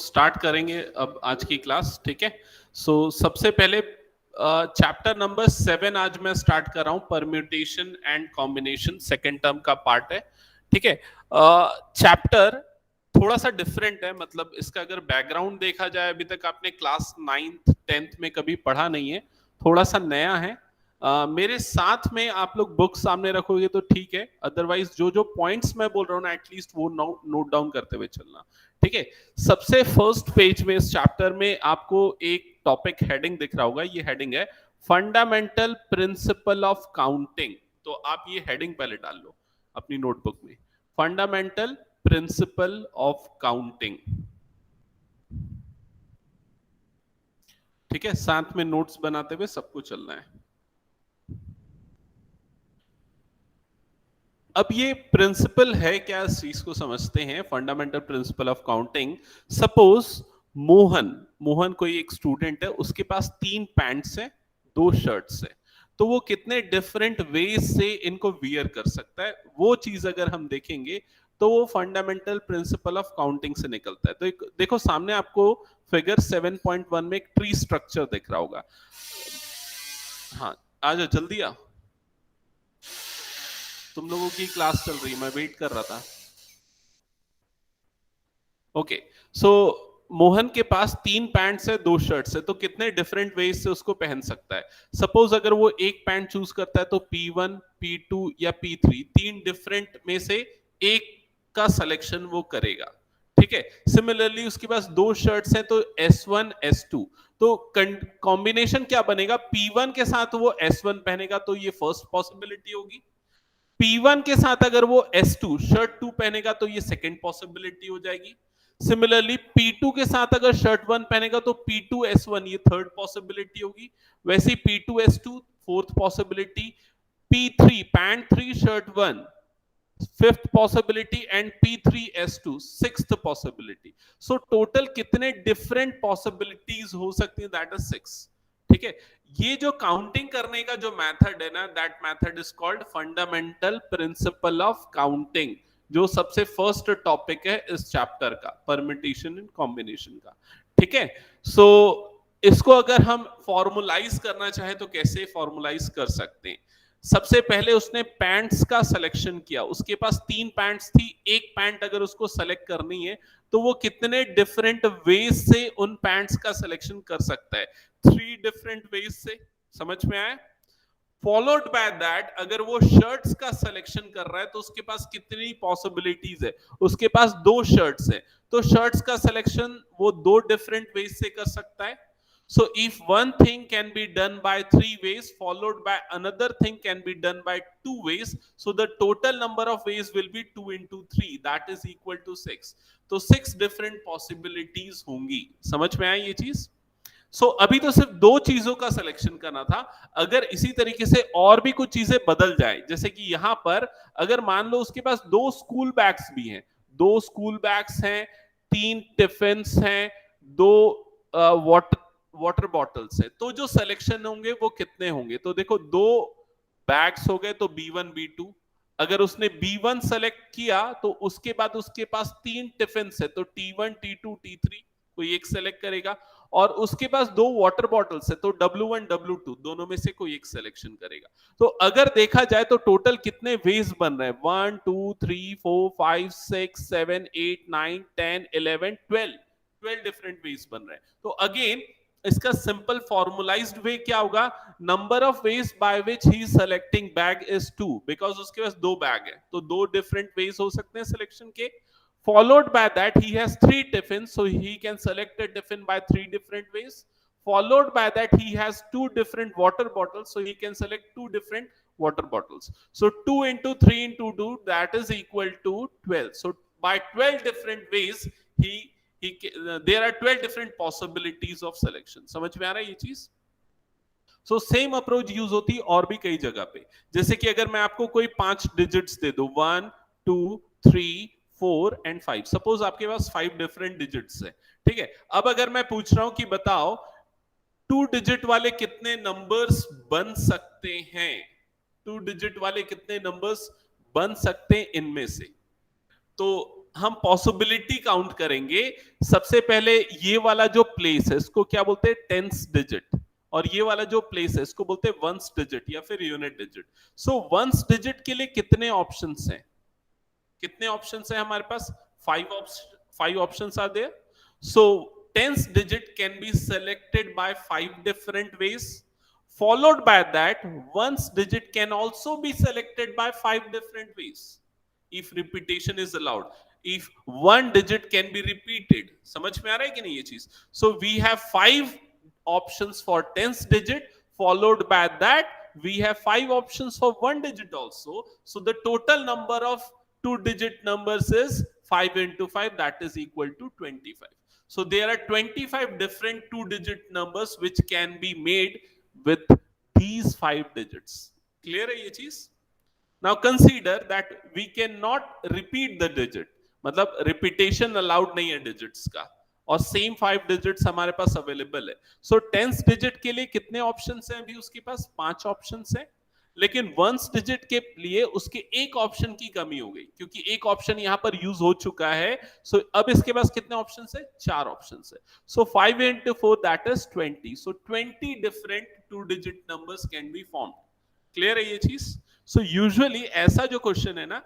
Start करेंगे अब आज की क्लास, ठीक है। सबसे पहले चैप्टर नंबर 7 आज मैं स्टार्ट कर रहा हूँ, permutation and combination, second term का पार्ट है, ठीक है। चैप्टर थोड़ा सा डिफरेंट है, मतलब इसका अगर बैकग्राउंड देखा जाए, अभी तक आपने क्लास 9th 10th में कभी पढ़ा नहीं है, थोड़ा सा नया है। मेरे साथ में आप लोग बुक सामने रखोगे तो ठीक है, अदरवाइज जो जो पॉइंट्स मैं बोल रहा हूँ ना, एटलीस्ट वो नोट डाउन करते हुए चलना, ठीक है। सबसे फर्स्ट पेज में इस चैप्टर में आपको एक टॉपिक हेडिंग दिख रहा होगा, ये हेडिंग है फंडामेंटल प्रिंसिपल ऑफ काउंटिंग। तो आप ये हेडिंग पहले डाल लो अपनी नोटबुक में, फंडामेंटल प्रिंसिपल ऑफ काउंटिंग, ठीक है। साथ में नोट्स बनाते हुए सबको चलना है। अब ये प्रिंसिपल है क्या, इस चीज को समझते हैं, fundamental principle of counting. Suppose Mohan कोई एक स्टूडेंट है, उसके पास 3 पैंट्स हैं, 2 शर्ट्स है, तो वो कितने डिफरेंट वेज से इनको वियर कर सकता है, वो चीज अगर हम देखेंगे तो वो फंडामेंटल प्रिंसिपल ऑफ काउंटिंग से निकलता है। तो देखो सामने आपको फिगर 7.1 में एक ट्री स्ट्रक्चर दिख रहा होगा। हाँ, आ जाओ जल्दी आ, तुम लोगों की क्लास चल रही है, मैं वेट कर रहा था। ओके, सो मोहन के पास 3 पैंट्स है, 2 शर्ट्स है, तो कितने डिफरेंट वेज से उसको पहन सकता है। सपोज अगर वो एक पैंट चूज करता है तो P1, P2 या P3, 3 डिफरेंट में से एक का सिलेक्शन वो करेगा, ठीक है। सिमिलरली उसके पास 2 शर्ट्स हैं तो S1 S2, तो कॉम्बिनेशन क्या बनेगा, P1 के साथ वो S1 पहनेगा तो ये फर्स्ट पॉसिबिलिटी होगी, P1 के साथ अगर वो S2 शर्ट 2 पहनेगा तो ये सेकंड पॉसिबिलिटी हो जाएगी। सिमिलरली P2 के साथ अगर शर्ट 1 पहनेगा तो P2 S1 ये थर्ड पॉसिबिलिटी होगी। वैसे P2 S2 fourth possibility, P3 pant 3 shirt 1 fifth possibility and P3 S2 sixth possibility. So total कितने डिफरेंट पॉसिबिलिटीज हो सकती है, दैट इज 6, ठीक है। ये जो काउंटिंग करने का जो मेथड है ना, that method is called fundamental principle of counting, जो सबसे फर्स्ट टॉपिक है इस चैप्टर का, परम्यूटेशन एंड कॉम्बिनेशन का, ठीक है। सो इसको अगर हम फॉर्मुलाइज करना चाहे तो कैसे फॉर्मुलाइज कर सकते हैं। सबसे पहले उसने पैंट्स का सिलेक्शन किया, उसके पास 3 पैंट्स थी, एक पैंट अगर उसको सेलेक्ट करनी है तो वो कितने डिफरेंट वेज से उन पैंट्स का सिलेक्शन कर सकता है, 3 डिफरेंट वेज से, समझ में आया। फॉलोड बाय दैट अगर वो शर्ट्स का सिलेक्शन कर रहा है तो उसके पास कितनी पॉसिबिलिटीज है, उसके पास 2 शर्ट्स है, तो शर्ट्स का सिलेक्शन वो 2 डिफरेंट वेज से कर सकता है। So if one thing can be done by 3 ways followed by another thing can be done by 2 ways, so the total number of ways will be 2 into 3, that is equal to 6. तो 6 different possibilities होंगी, समझ में आई ये चीज। अभी तो सिर्फ 2 चीजों का सिलेक्शन करना था, अगर इसी तरीके से और भी कुछ चीजें बदल जाए, जैसे कि यहां पर अगर मान लो उसके पास 2 स्कूल बैग्स भी हैं, 2 स्कूल बैग्स हैं, 3 टिफिन्स हैं, 2 वाटर बॉटल्स है, तो जो सिलेक्शन होंगे वो कितने होंगे, तो देखो 2 बैग्स हो गए तो B1 B2, अगर उसने B1 सेलेक्ट किया तो उसके बाद उसके पास 3 टिफिन है तो T1 T2 T3 कोई एक सेलेक्ट करेगा, और उसके पास 2 वाटर बॉटल्स है तो W1 W2 दोनों में से कोई एक सिलेक्शन करेगा। तो अगर देखा जाए तो टोटल कितने वेज बन रहे हैं, 1 2 3 4 5 6 7 8 9 10 11 12 डिफरेंट वेज बन रहे हैं। तो अगेन इसका सिंपल फॉर्मुलाइज्ड वे क्या होगा, number of ways by which he selecting bag is 2, because उसके पास 2 बैग है तो 2 डिफरेंट वेज हो सकते हैं सिलेक्शन के। Followed by that he has 3 tiffins, so he can select a tiffin by 3 different ways. Followed by that he has 2 different water bottles, so he can select 2 different water bottles. So 2 into 3 into 2, that is equal to 12. So by 12 different ways there are 12 different possibilities of selection. समझ में आ रहा है ये चीज। So same approach use होती है और भी कई जगह पे, जैसे कि अगर मैं आपको कोई 5 डिजिट्स दे दूं, 1 2 3 4 एंड 5, सपोज आपके पास 5 डिफरेंट डिजिट्स है, ठीक है। अब अगर मैं पूछ रहा हूं कि बताओ 2 डिजिट वाले कितने नंबर्स बन सकते हैं, 2 डिजिट वाले कितने नंबर्स बन सकते हैं इनमें से, तो हम पॉसिबिलिटी काउंट करेंगे। सबसे पहले ये वाला जो प्लेस है इसको क्या बोलते हैं, टेंस डिजिट, और ये वाला जो प्लेस है इसको बोलते हैं वंस डिजिट या फिर unit digit. So ones digit के लिए कितने ऑप्शंस हैं, कितने ऑप्शंस हैं हमारे पास, five options are there. So tens digit can be selected by 5 different ways, followed by that ones digit can also be selected by 5 different ways if repetition is allowed, if one digit can be repeated। समझ में आ रहा है कि नहीं ये चीज। so we have 5 options for tens digit, followed by that we have 5 options for one digit also, so the total number of two digit numbers is 5 into 5, that is equal to 25। so there are 25 different two digit numbers which can be made with these 5 digits। clear है ये चीज। now consider that we cannot repeat the digit, मतलब repetition allowed नहीं है digits का, और same 5 digits हमारे पास available है। सो टेंस डिजिट के लिए कितने ऑप्शंस हैं, अभी उसके पास 5 ऑप्शंस हैं, लेकिन वंस डिजिट के लिए उसके एक ऑप्शन की कमी हो गई क्योंकि एक ऑप्शन यहां पर यूज हो चुका है। सो अब इसके पास कितने ऑप्शन है, 4 ऑप्शन है। सो 5 into 4 that is 20। So 20 different two digit numbers can be form. Clear है ये चीज। सो यूजुअली ऐसा जो क्वेश्चन है ना,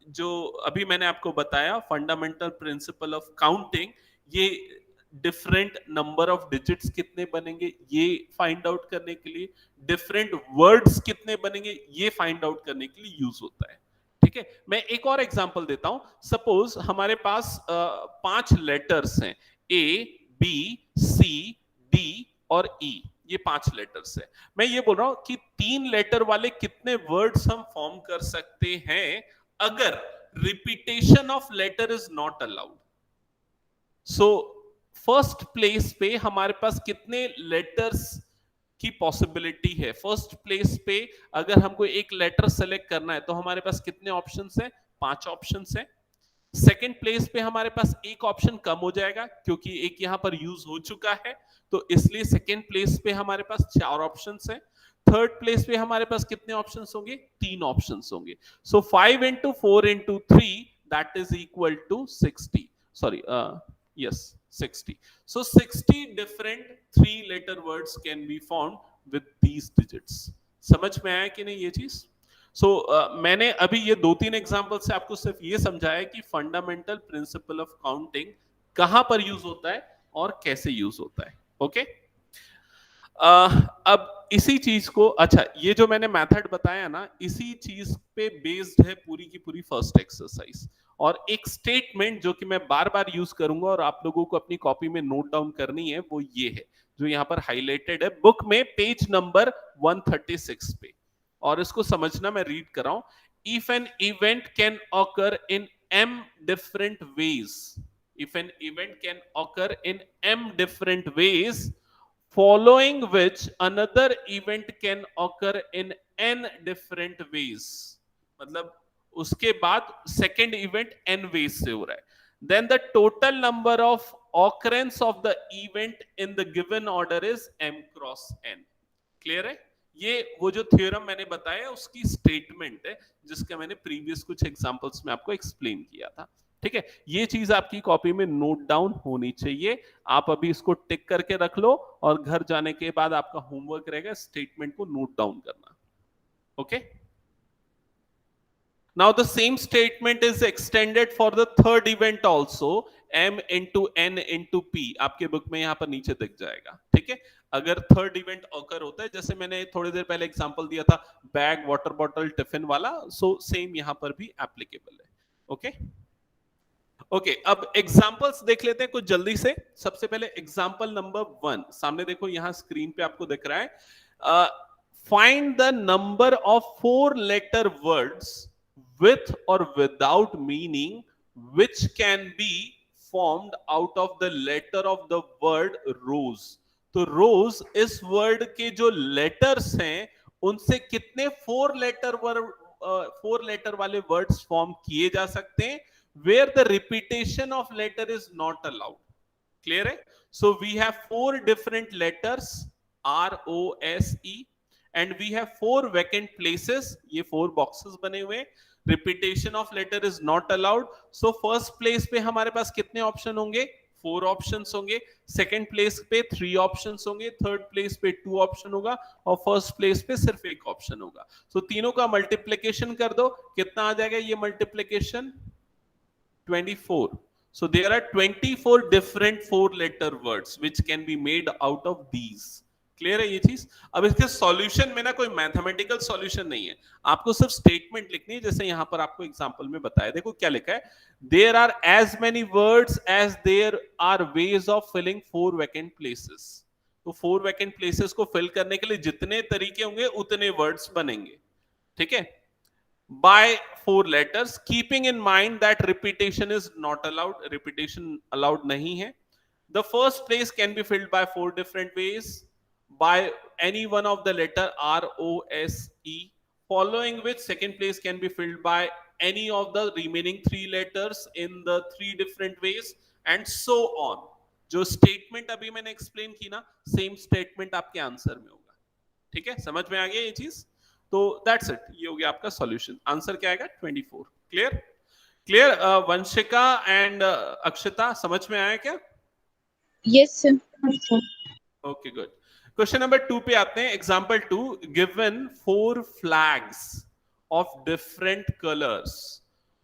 जो अभी मैंने आपको बताया फंडामेंटल प्रिंसिपल ऑफ काउंटिंग, ये डिफरेंट नंबर ऑफ डिजिट्स कितने बनेंगे ये फाइंड आउट करने के लिए, डिफरेंट वर्ड्स कितने बनेंगे ये फाइंड आउट करने के लिए यूज होता है। ठीक है, मैं एक और एग्जांपल देता हूं। सपोज हमारे पास 5 लेटर्स हैं, ए बी सी डी और ई, ये 5 लेटर्स है। मैं ये बोल रहा हूं कि 3 लेटर वाले कितने वर्ड्स हम फॉर्म कर सकते हैं अगर repetition of letter is not allowed. So first place पे हमारे पास कितने लेटर्स की पॉसिबिलिटी है, फर्स्ट प्लेस पे अगर हमको एक लेटर सेलेक्ट करना है तो हमारे पास कितने ऑप्शंस हैं, 5 ऑप्शंस हैं। सेकेंड प्लेस पे हमारे पास एक ऑप्शन कम हो जाएगा क्योंकि एक यहां पर यूज हो चुका है, तो इसलिए सेकेंड प्लेस पे हमारे पास 4 ऑप्शंस हैं। थर्ड प्लेस पे हमारे पास कितने ऑप्शंस होंगे, 3 ऑप्शंस होंगे। So 5 into 4 into 3 that is equal to 60, sorry yes 60। so 60 different 3 letter words can be formed with these digits। समझ में आया कि नहीं ये चीज। सो मैंने अभी ये 2-3 एग्जांपल से आपको सिर्फ ये समझाया कि फंडामेंटल प्रिंसिपल ऑफ काउंटिंग कहां पर यूज होता है और कैसे यूज होता है। ओके अब इसी चीज को, अच्छा ये जो मैंने मेथड बताया ना, इसी चीज पे बेस्ड है पूरी की पूरी फर्स्ट एक्सरसाइज। और एक स्टेटमेंट जो कि मैं बार बार यूज करूंगा और आप लोगों को अपनी कॉपी में नोट डाउन करनी है, वो ये है जो यहाँ पर हाईलाइटेड है बुक में पेज नंबर 136 पे, और इसको समझना, मैं रीड कर रहा हूं। If an event can occur in m different ways, if an event can occur in m different ways, following which another event can occur in n different ways, मतलब उसके बाद सेकेंड इवेंट n वेज से हो रहा है, then the total number of occurrence of the event in the given order is m cross n। Clear है। ये वो जो थ्योरम मैंने बताया उसकी स्टेटमेंट है जिसका मैंने प्रीवियस कुछ एग्जांपल्स में आपको एक्सप्लेन किया था। ठीक है, ये चीज आपकी कॉपी में नोट डाउन होनी चाहिए। आप अभी इसको टिक करके रख लो और घर जाने के बाद आपका होमवर्क रहेगा स्टेटमेंट को नोट डाउन करना। Okay, now the same statement is extended for the third event also, m into n into p, आपके बुक में यहां पर नीचे दिख जाएगा। ठीक है, अगर थर्ड इवेंट ऑकर होता है, जैसे मैंने थोड़ी देर पहले एग्जांपल दिया था बैग, वाटर बॉटल, टिफिन वाला, सो सेम यहां पर भी एप्लीकेबल है। ओके ओके, अब एग्जांपल्स देख लेते हैं कुछ जल्दी से। सबसे पहले एग्जांपल नंबर 1 सामने देखो, यहां स्क्रीन पे आपको दिख रहा है। Find the number of 4 letter words with or without meaning which can be formed out of the letter of the word rose। तो rose इस वर्ड के जो लेटर्स हैं उनसे कितने 4 लेटर वाले वर्ड्स फॉर्म किए जा सकते हैं where the repetition of letter is not allowed। Clear है। so we have 4 different letters ROSE and we have 4 vacant places, ये 4 बॉक्सेस बने हुए। Repetition of letter is not allowed. So first place पे हमारे पास कितने ऑप्शन होंगे? 4 options होंगे. सेकंड प्लेस पे 3 ऑप्शंस होंगे. थर्ड प्लेस पे 2 ऑप्शन होगा और फर्स्ट प्लेस पे सिर्फ एक ऑप्शन होगा. सो तीनों का मल्टीप्लिकेशन कर दो, कितना आ जाएगा ये multiplication? 24. So there are 24 different 4-letter words which can be made out of these. Clear है ये चीज? अब इसके सॉल्यूशन में ना कोई मैथमेटिकल सॉल्यूशन नहीं है, आपको सिर्फ स्टेटमेंट लिखनी है. जैसे यहां पर आपको एग्जांपल में बताया, देखो क्या लिखा है. There are as many words as there are ways of filling 4 vacant places. तो 4 वैकेंट प्लेसेस को फिल करने के लिए जितने तरीके होंगे उतने वर्ड्स बनेंगे. ठीक है, by 4 letters, keeping in mind that repetition is not allowed. Repetition allowed nahi hai. The first place can be filled by 4 different ways, by any one of the letter R, O, S, E, following which second place can be filled by any of the remaining 3 letters in the 3 different ways, and so on. जो statement अभी मैंने explain की ना, same statement आपके answer में होगा. ठीक है, समझ में आ गया ये चीज? तो दैट्स इट, ये हो गया आपका सॉल्यूशन. आंसर क्या आएगा? 24. क्लियर? क्लियर? वंशिका एंड अक्षता, समझ में आया क्या? Yes sir. Okay, good. Question number 2 पे आते हैं. Example 2, given 4 flags of different colours,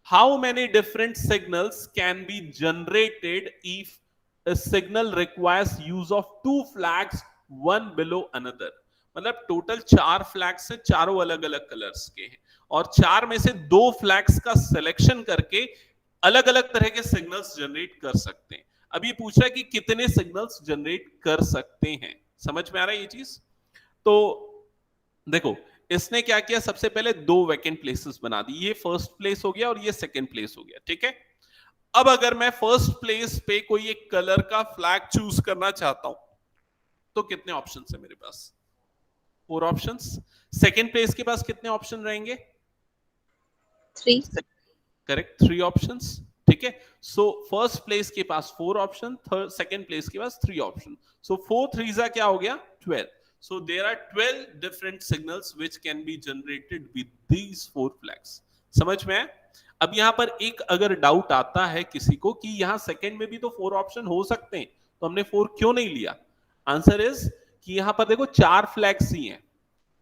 how many different signals can be generated if a signal requires use of 2 flags one below another. मतलब total 4 flags हैं, चारों अलग अलग colours के हैं, और 4 में से 2 फ्लैग्स का सिलेक्शन करके अलग अलग तरह के सिग्नल्स जनरेट कर सकते हैं. अब ये पूछ रहा है कि कितने सिग्नल्स जनरेट कर सकते हैं. समझ में आ रहा है ये चीज? तो देखो, इसने क्या किया, सबसे पहले 2 वैकेंट प्लेसेस बना दी. ये फर्स्ट प्लेस हो गया और ये सेकंड प्लेस हो गया. ठीक है, अब अगर मैं फर्स्ट प्लेस पे कोई एक कलर का फ्लैग चूज करना चाहता हूं तो कितने ऑप्शंस है मेरे पास? 4 ऑप्शंस. सेकंड प्लेस के पास कितने ऑप्शन रहेंगे? 3. Correct, 3 options. ठीक है, सो फर्स्ट प्लेस के पास 4 ऑप्शन, थर्ड सेकंड प्लेस के पास 3 ऑप्शन. सो 4 3 क्या हो गया? 12. So there are 12 different signals which can be generated with these 4 flags. समझ में है? अब यहां पर एक अगर डाउट आता है किसी को कि यहां सेकंड में भी तो 4 ऑप्शन हो सकते हैं, तो हमने 4 क्यों नहीं लिया? आंसर इज कि यहां पर देखो 4 फ्लैग्स ही हैं,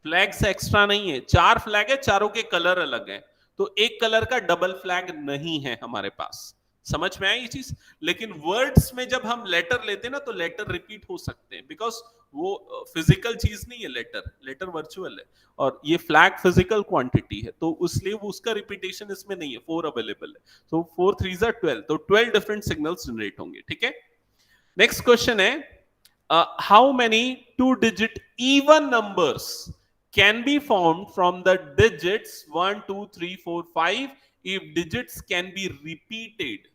फ्लैग्स एक्स्ट्रा नहीं है. 4 फ्लैग है, चारों के कलर अलग हैं, तो एक कलर का डबल फ्लैग नहीं है हमारे पास. समझ में आई ये चीज? लेकिन वर्ड्स में जब हम लेटर लेते हैं ना, तो लेटर रिपीट हो सकते हैं, बिकॉज वो फिजिकल चीज नहीं है. लेटर वर्चुअल है और ये फ्लैग फिजिकल क्वांटिटी है, तो इसलिए वो उसका रिपीटेशन इसमें नहीं है. 4 अवेलेबल है, तो 4 3 12, तो 12 डिफरेंट सिग्नल्स जनरेट होंगे. ठीक है, नेक्स्ट क्वेश्चन है, how many 2-digit even numbers can be formed from the digits 1 2 3 4 5 if digits can be repeated.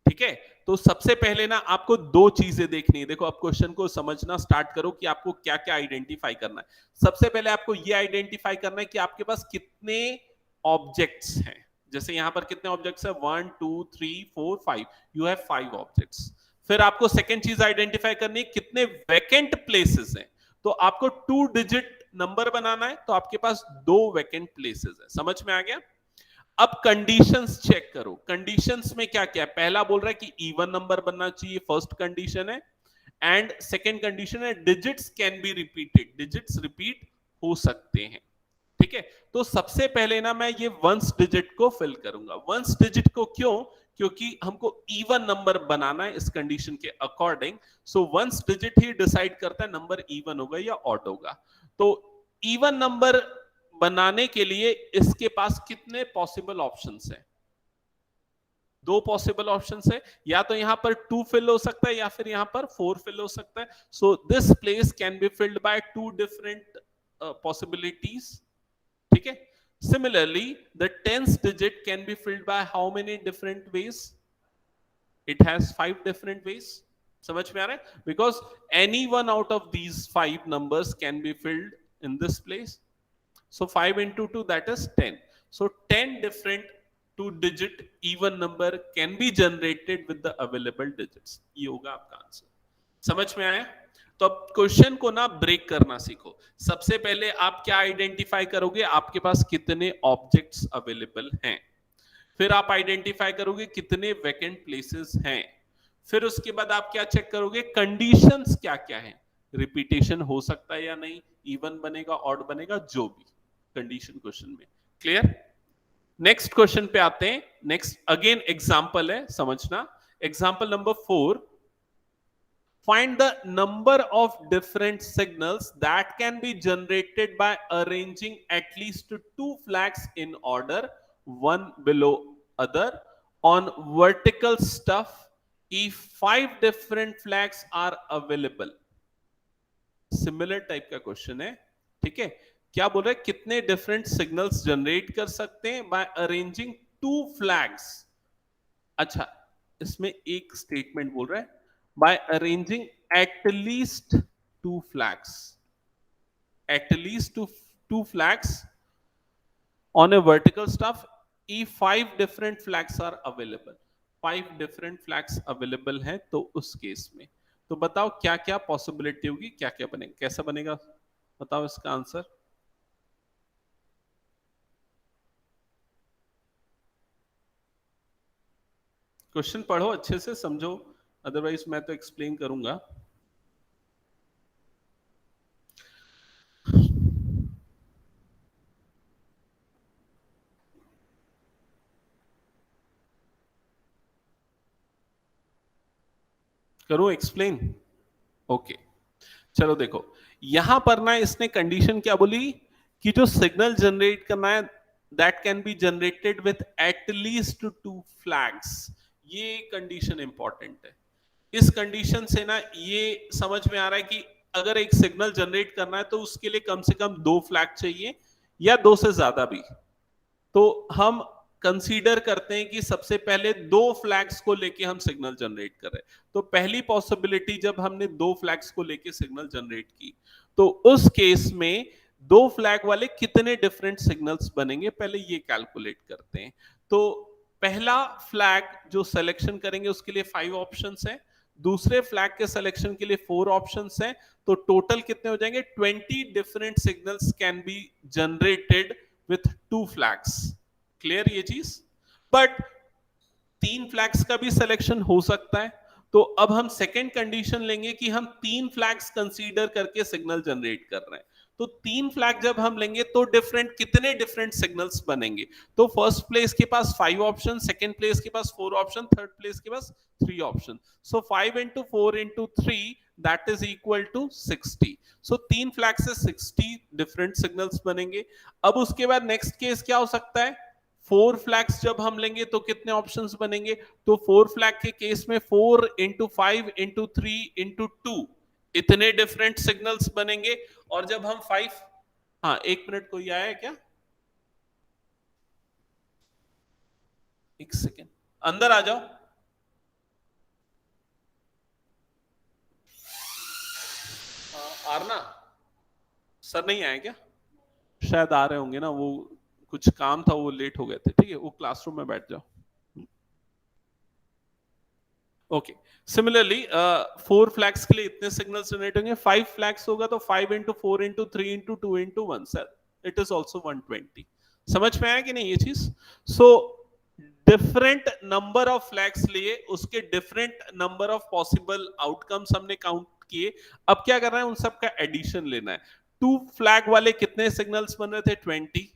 ठीक है, तो सबसे पहले ना आपको 2 चीजें देखनी है. देखो, अब क्वेश्चन को समझना स्टार्ट करो कि आपको क्या क्या आइडेंटिफाई करना है. सबसे पहले आपको ये आइडेंटिफाई करना है कि आपके पास कितने ऑब्जेक्ट्स हैं. जैसे यहां पर कितने ऑब्जेक्ट्स है? 1 2 3 4 5. You have 5 objects. फिर आपको सेकेंड चीज आइडेंटिफाई करनी है, कितने वैकेंट प्लेसेस हैं. तो आपको 2-digit नंबर बनाना है, तो आपके पास 2 वैकेंट प्लेसेस है. समझ में आ गया? अब कंडीशंस चेक करो. कंडीशंस में क्या क्या है? पहला बोल रहा है कि इवन नंबर बनना चाहिए, फर्स्ट कंडीशन है. एंड सेकेंड कंडीशन है digits can be repeated, digits repeat हो सकते हैं. ठीक है, तो सबसे पहले ना मैं ये वंस डिजिट को फिल करूंगा. वंस डिजिट को क्यों? क्योंकि हमको इवन नंबर बनाना है इस कंडीशन के अकॉर्डिंग. सो वंस डिजिट ही डिसाइड करता है नंबर इवन होगा या ऑड होगा. तो इवन नंबर बनाने के लिए इसके पास कितने पॉसिबल ऑप्शंस हैं? 2 पॉसिबल ऑप्शंस है. या तो यहां पर 2 फिल हो सकता है या फिर यहां पर 4 फिल हो सकता है. So this place can be filled by 2 different possibilities. ठीक है, similarly the 10th digit can be filled by how many different ways? It has 5 different ways. समझ में आ रहा है? Because any one out of these 5 numbers can be filled in this place. So 5 into 2, that is 10. So 10 different 2-digit even number can be generated with the available digits. ये होगा आपका answer. समझ में आया? तो अब क्वेश्चन को ना ब्रेक करना सीखो। सबसे पहले आप क्या आइडेंटिफाई करोगे, आपके पास कितने ऑब्जेक्ट्स अवेलेबल हैं। फिर आप आइडेंटिफाई करोगे कितने वैकेंट प्लेसेस हैं। फिर उसके बाद आप क्या चेक करोगे, कंडीशंस क्या क्या हैं, रिपीटेशन हो सकता है या नहीं, इवन बनेगा ऑड बनेगा, जो भी कंडीशन क्वेश्चन में। क्लियर? नेक्स्ट क्वेश्चन पे आते हैं। नेक्स्ट अगेन एग्जांपल है, समझना। Example number 4, find the number of different signals that can be generated by arranging at least two flags in order, one below other, on vertical stuff if five different flags are available. Similar type का question है, ठीक है। क्या बोल रहा है, कितने different signals generate कर सकते हैं बाय अरेंजिंग टू फ्लैग्स। अच्छा, इसमें एक स्टेटमेंट बोल रहा है by arranging at least two flags, at least two flags on a vertical staff if 5 different flags are available, 5 different flags available हैं तो उस केस में तो बताओ क्या क्या पॉसिबिलिटी होगी, क्या क्या बनेगा, कैसा बनेगा, बताओ इसका आंसर। क्वेश्चन पढ़ो अच्छे से, समझो, अदरवाइज मैं तो एक्सप्लेन करूंगा। करूं एक्सप्लेन? ओके, चलो देखो, यहां पर ना इसने कंडीशन क्या बोली कि जो सिग्नल जनरेट करना है that can be generated with at least two flags. ये कंडीशन इंपॉर्टेंट है। इस कंडीशन से ना ये समझ में आ रहा है कि अगर एक सिग्नल जनरेट करना है तो उसके लिए कम से कम 2 फ्लैग चाहिए या 2 से ज्यादा भी। तो हम कंसीडर करते हैं कि सबसे पहले 2 फ्लैग्स को लेके हम सिग्नल जनरेट कर रहे हैं। तो पहली पॉसिबिलिटी, जब हमने 2 फ्लैग्स को लेके सिग्नल जनरेट की तो उस केस में 2 फ्लैग वाले कितने डिफरेंट सिग्नल्स बनेंगे, पहले ये कैलकुलेट करते हैं। तो पहला फ्लैग जो सिलेक्शन करेंगे उसके लिए 5 ऑप्शंस हैं, दूसरे फ्लैग के सिलेक्शन के लिए 4 ऑप्शंस हैं, तो टोटल कितने हो जाएंगे, 20 different signals can be generated with 2 flags. Clear ये चीज? बट 3 फ्लैग्स का भी सिलेक्शन हो सकता है। तो अब हम सेकेंड कंडीशन लेंगे कि हम 3 फ्लैग्स कंसीडर करके सिग्नल जनरेट कर रहे हैं। तो 3 फ्लैग जब हम लेंगे तो कितने डिफरेंट सिग्नल्स बनेंगे। तो फर्स्ट प्लेस के पास 5 ऑप्शन, सेकेंड प्लेस के पास 4 ऑप्शन, थर्ड प्लेस के पास 3 option. So 5 into 4 into 3 that is equal to 60। So 3 flag से 60 डिफरेंट सिग्नल्स बनेंगे। अब उसके बाद नेक्स्ट केस क्या हो सकता है, 4 फ्लैग्स जब हम लेंगे तो कितने ऑप्शंस बनेंगे। तो 4 फ्लैग के केस में 4 into 5 into 3 into 2 इतने डिफरेंट सिग्नल्स बनेंगे। और जब हम 5, हाँ 1 मिनट, कोई आया है क्या, 1 सेकेंड, अंदर आ जाओ। आरना सर नहीं आए क्या, शायद आ रहे होंगे ना, वो कुछ काम था, वो लेट हो गए थे, ठीक है, वो क्लासरूम में बैठ जाओ। ओके, सिमिलरली 4 फ्लैग्स के लिए इतने सिग्नल्स जनरेट होंगे, 5 फ्लैग्स होगा तो 5 into 4 into 3 into 2 into 1 sir, it is also 120। समझ में आया कि नहीं ये चीज? So different number of flags लिए उसके different number of possible outcomes हमने काउंट किए। अब क्या करना है, उन सब का एडिशन लेना है। 2 फ्लैग वाले कितने सिग्नल्स बन रहे थे, 20,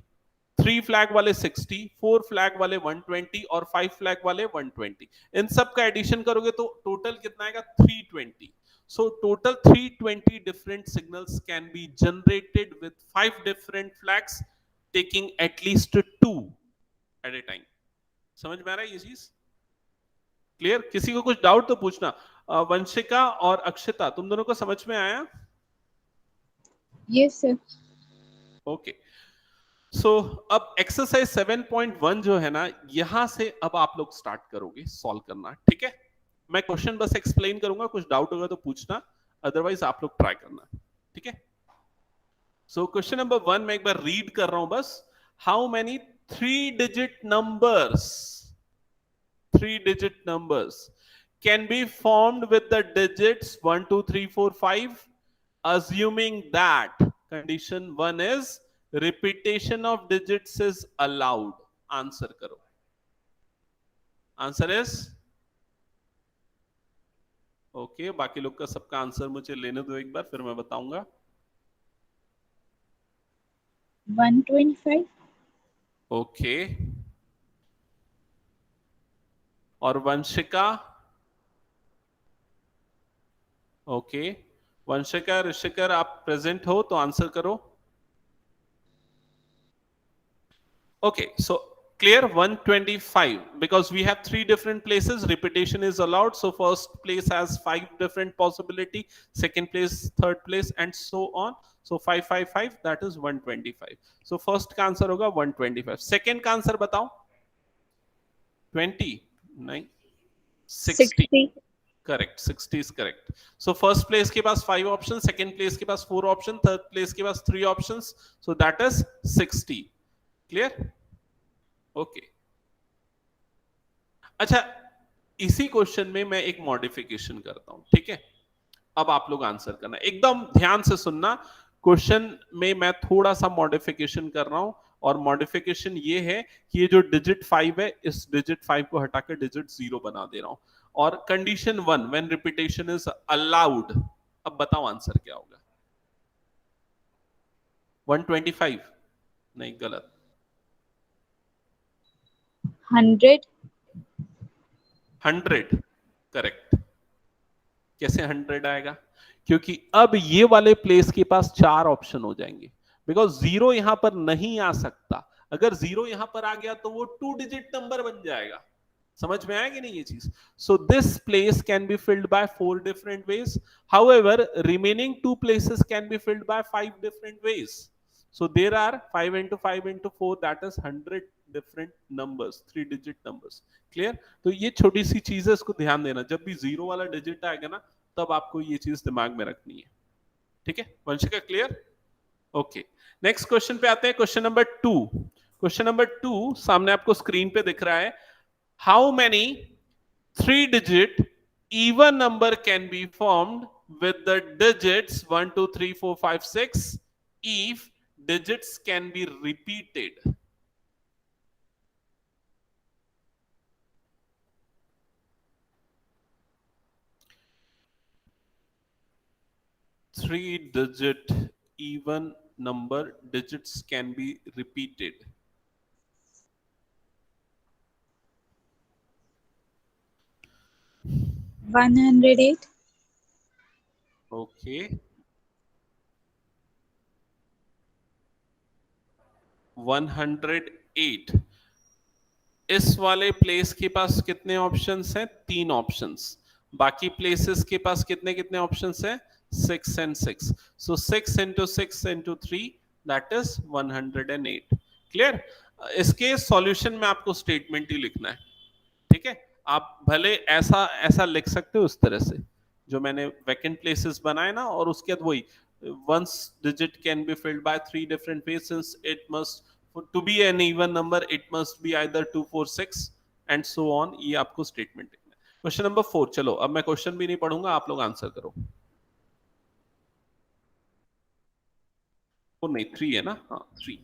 3 फ्लैग वाले 60, 4 फ्लैग वाले 120 और 5 फ्लैग वाले 120। इन सब का एडिशन करोगे तो टोटल कितना आएगा, 320। So total 320 different signals can be generated with 5 different flags taking at least 2 at a time. समझ में आ रहा है ये चीज? क्लियर? किसी को कुछ डाउट तो पूछना। वंशिका और अक्षता, तुम दोनों को समझ में आया? Yes, sir. ओके, सो अब एक्सरसाइज 7.1 जो है ना, यहां से अब आप लोग स्टार्ट करोगे सॉल्व करना, ठीक है। मैं क्वेश्चन बस एक्सप्लेन करूंगा, कुछ डाउट होगा तो पूछना, अदरवाइज आप लोग ट्राई करना, ठीक है। सो क्वेश्चन नंबर 1 मैं एक बार रीड कर रहा हूं बस। How many 3 digit numbers can be formed with the digits 1 2 3 4 5, assuming that condition 1 is repetition of digits is allowed. Answer करो. Answer is okay. बाकी लोग का सबका आंसर मुझे लेने दो एक बार, फिर मैं बताऊंगा. 125. ओके. और वंशिका. ओके. वंशिका, ऋषिकर, आप प्रेजेंट हो तो आंसर करो. Okay, so clear 125 because we have three different places. Repetition is allowed. So first place has 5 different possibility, second place, third place, and so on. So 555, that is 125. So first का answer होगा 125. Second का answer बताओ. 20 नहीं 60. 60. Correct. 60 is correct. So first place के पास 5 option, second place के पास 4 option, third place के पास 3 option. So that is 60. Clear. Okay. अच्छा, इसी क्वेश्चन में मैं एक मॉडिफिकेशन करता हूं. ठीक है, अब आप लोग आंसर करना. एकदम ध्यान से सुनना. क्वेश्चन में मैं थोड़ा सा मॉडिफिकेशन कर रहा हूं, और मॉडिफिकेशन ये है कि ये जो डिजिट 5 है, इस डिजिट 5 को हटा के डिजिट 0 बना दे रहा हूं. और condition 1 when repetition is allowed. अब बताओ आंसर क्या होगा. 125 नहीं, गलत. 100. 100 करेक्ट. कैसे 100 आएगा? क्योंकि अब ये वाले प्लेस के पास 4 ऑप्शन हो जाएंगे. बिकॉज 0 यहां पर नहीं आ सकता. अगर 0 यहां पर आ गया तो वो 2 डिजिट नंबर बन जाएगा. समझ में आया कि नहीं ये चीज? So this place can be filled by 4 different ways. However remaining 2 places can be filled by 5 different ways. So there are 5 into 5 into 4, that is 100 different numbers, 3 digit numbers. Clear? तो ये छोटी सी चीज है, इसको ध्यान देना. जब भी 0 वाला डिजिट आएगा ना, तब आपको ये चीज दिमाग में रखनी है. ठीक है Vanshika? Clear. Okay. Next question पे आते हैं. Question number 2. क्वेश्चन नंबर 2 सामने आपको स्क्रीन पे दिख रहा है. How many 3 digit even number can be formed with the digits 1 2 3 4 5 6 if digits can be repeated. Three digit even number digits can be repeated. 108. Okay. 108. इस वाले प्लेस के पास कितने ऑप्शंस हैं? 3 ऑप्शंस. बाकी प्लेसेस के पास कितने कितने ऑप्शंस हैं? 6 and 6. So 6 into 6 into 3, that is 108. Clear. इसके सॉल्यूशन में आपको स्टेटमेंट ही लिखना है. ठीक है, आप भले ऐसा ऐसा लिख सकते हो इस तरह से, जो मैंने वैकेंट प्लेसेस बनाए ना, और उसके बाद वही once digit can be filled by 3 different ways, since it must to be an even number it must be either 2 4 6 and so on. ये आपको स्टेटमेंट लिखना है. Question number 4. चलो अब मैं क्वेश्चन भी नहीं पढ़ूंगा, आप लोग आंसर करो. 4 नहीं 3 है ना? हाँ 3.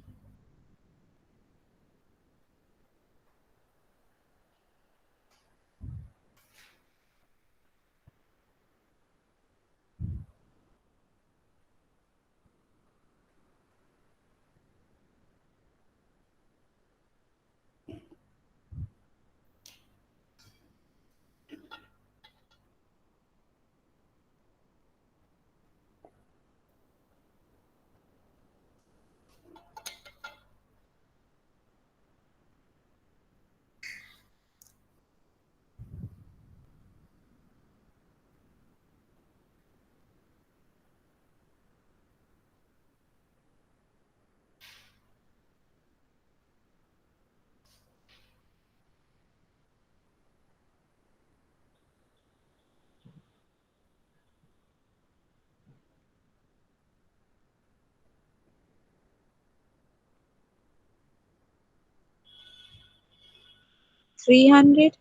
$300.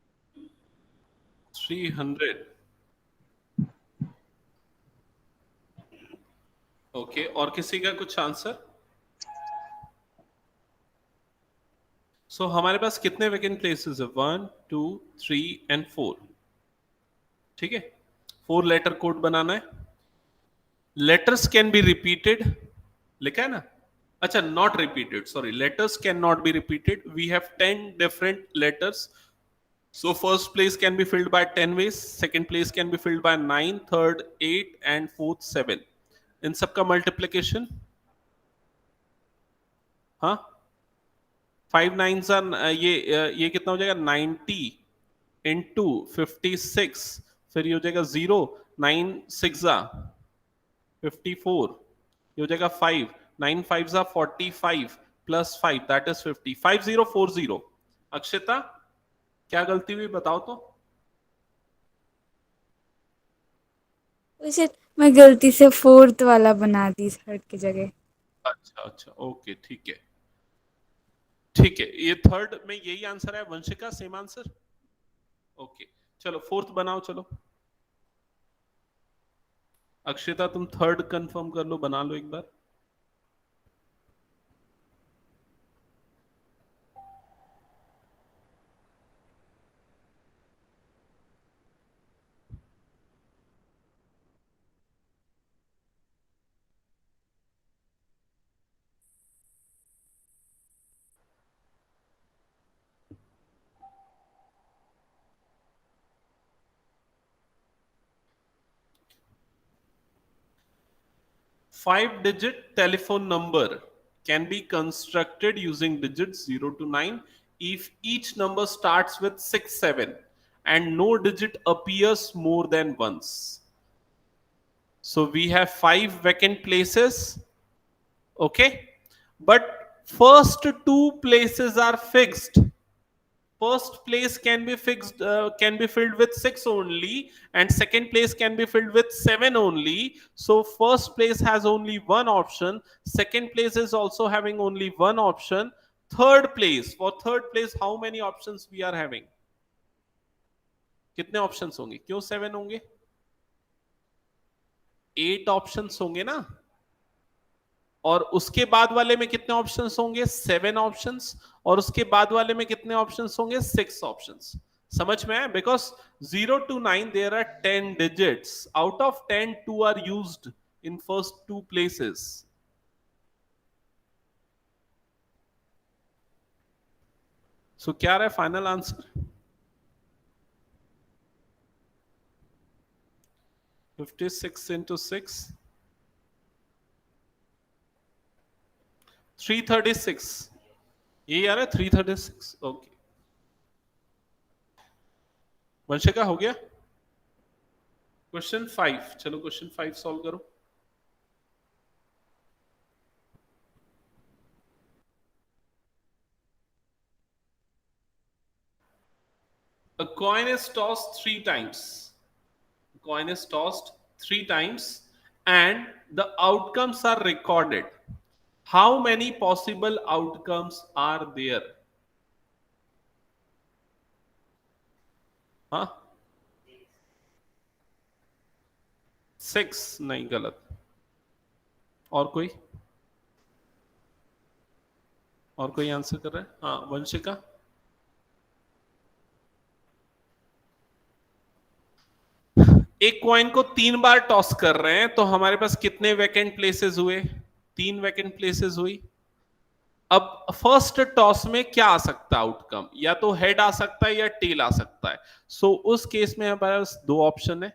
300। ओके, और किसी का कुछ आंसर? सो हमारे पास कितने वैकेंट प्लेसेस है? 1 2 3 एंड 4। ठीक है, 4 लेटर कोड बनाना है। लेटर्स कैन बी रिपीटेड, लिखा है ना? अच्छा, not repeated, sorry, letters can not be repeated. We have 10 different letters. So first place can be filled by 10 ways, second place can be filled by 9, third 8 and fourth 7। इन सब का multiplication, हाँ, 5 9 ये कितना हो जाएगा? 90 into 56, फिर ये हो जाएगा 0, 9 6 54, ये हो जाएगा 5, 9 5 45 प्लस 5 दैट इज 50, 5040। अक्षिता, क्या गलती हुई बताओ तो? वैसे मैं गलती से फोर्थ वाला बना दी थर्ड की जगह। अच्छा अच्छा, ओके, ठीक है ठीक है, ये थर्ड में यही आंसर है। Vanshika, same answer? ओके, चलो फोर्थ बनाओ, चलो। अक्षिता, तुम थर्ड कंफर्म कर लो, बना लो एक बार। Five digit telephone number can be constructed using digits 0 to 9 if each number starts with 6 7 and no digit appears more than once. So we have 5 vacant places, okay? But first 2 places are fixed. First place can be fixed, can be filled with 6 only, and second place can be filled with 7 only. So first place has only one option, second place is also having only one option. Third place, for third place how many options we are having? कितने options होंगे? क्यों 7 होंगे? 8 options होंगे ना। और उसके बाद वाले में कितने ऑप्शंस होंगे? 7 ऑप्शंस। और उसके बाद वाले में कितने ऑप्शंस होंगे? 6 ऑप्शंस। समझ में आया? Because 0 to 9 there are 10 digits, out of 10 2 are used in first 2 places. So क्या रहा है फाइनल आंसर? 56 into 6, 336। ये आ रहा है 336। ओके, वंशिका हो गया? क्वेश्चन 5, चलो क्वेश्चन 5 सॉल्व करो। A coin is tossed 3 times. Coin is tossed 3 times and the outcomes are recorded. How many possible outcomes are there? हाँ, 6 नहीं, गलत। और कोई? और कोई आंसर कर रहा है? हाँ, वंशिका। एक कॉइन को 3 बार टॉस कर रहे हैं तो हमारे पास कितने वैकेंट प्लेसेस हुए? 3 वैकेंट प्लेसेस हुई। अब फर्स्ट टॉस में क्या आ सकता है आउटकम? या तो हेड आ सकता है या टेल आ सकता है। सो उस केस में हमारे पास 2 ऑप्शन है।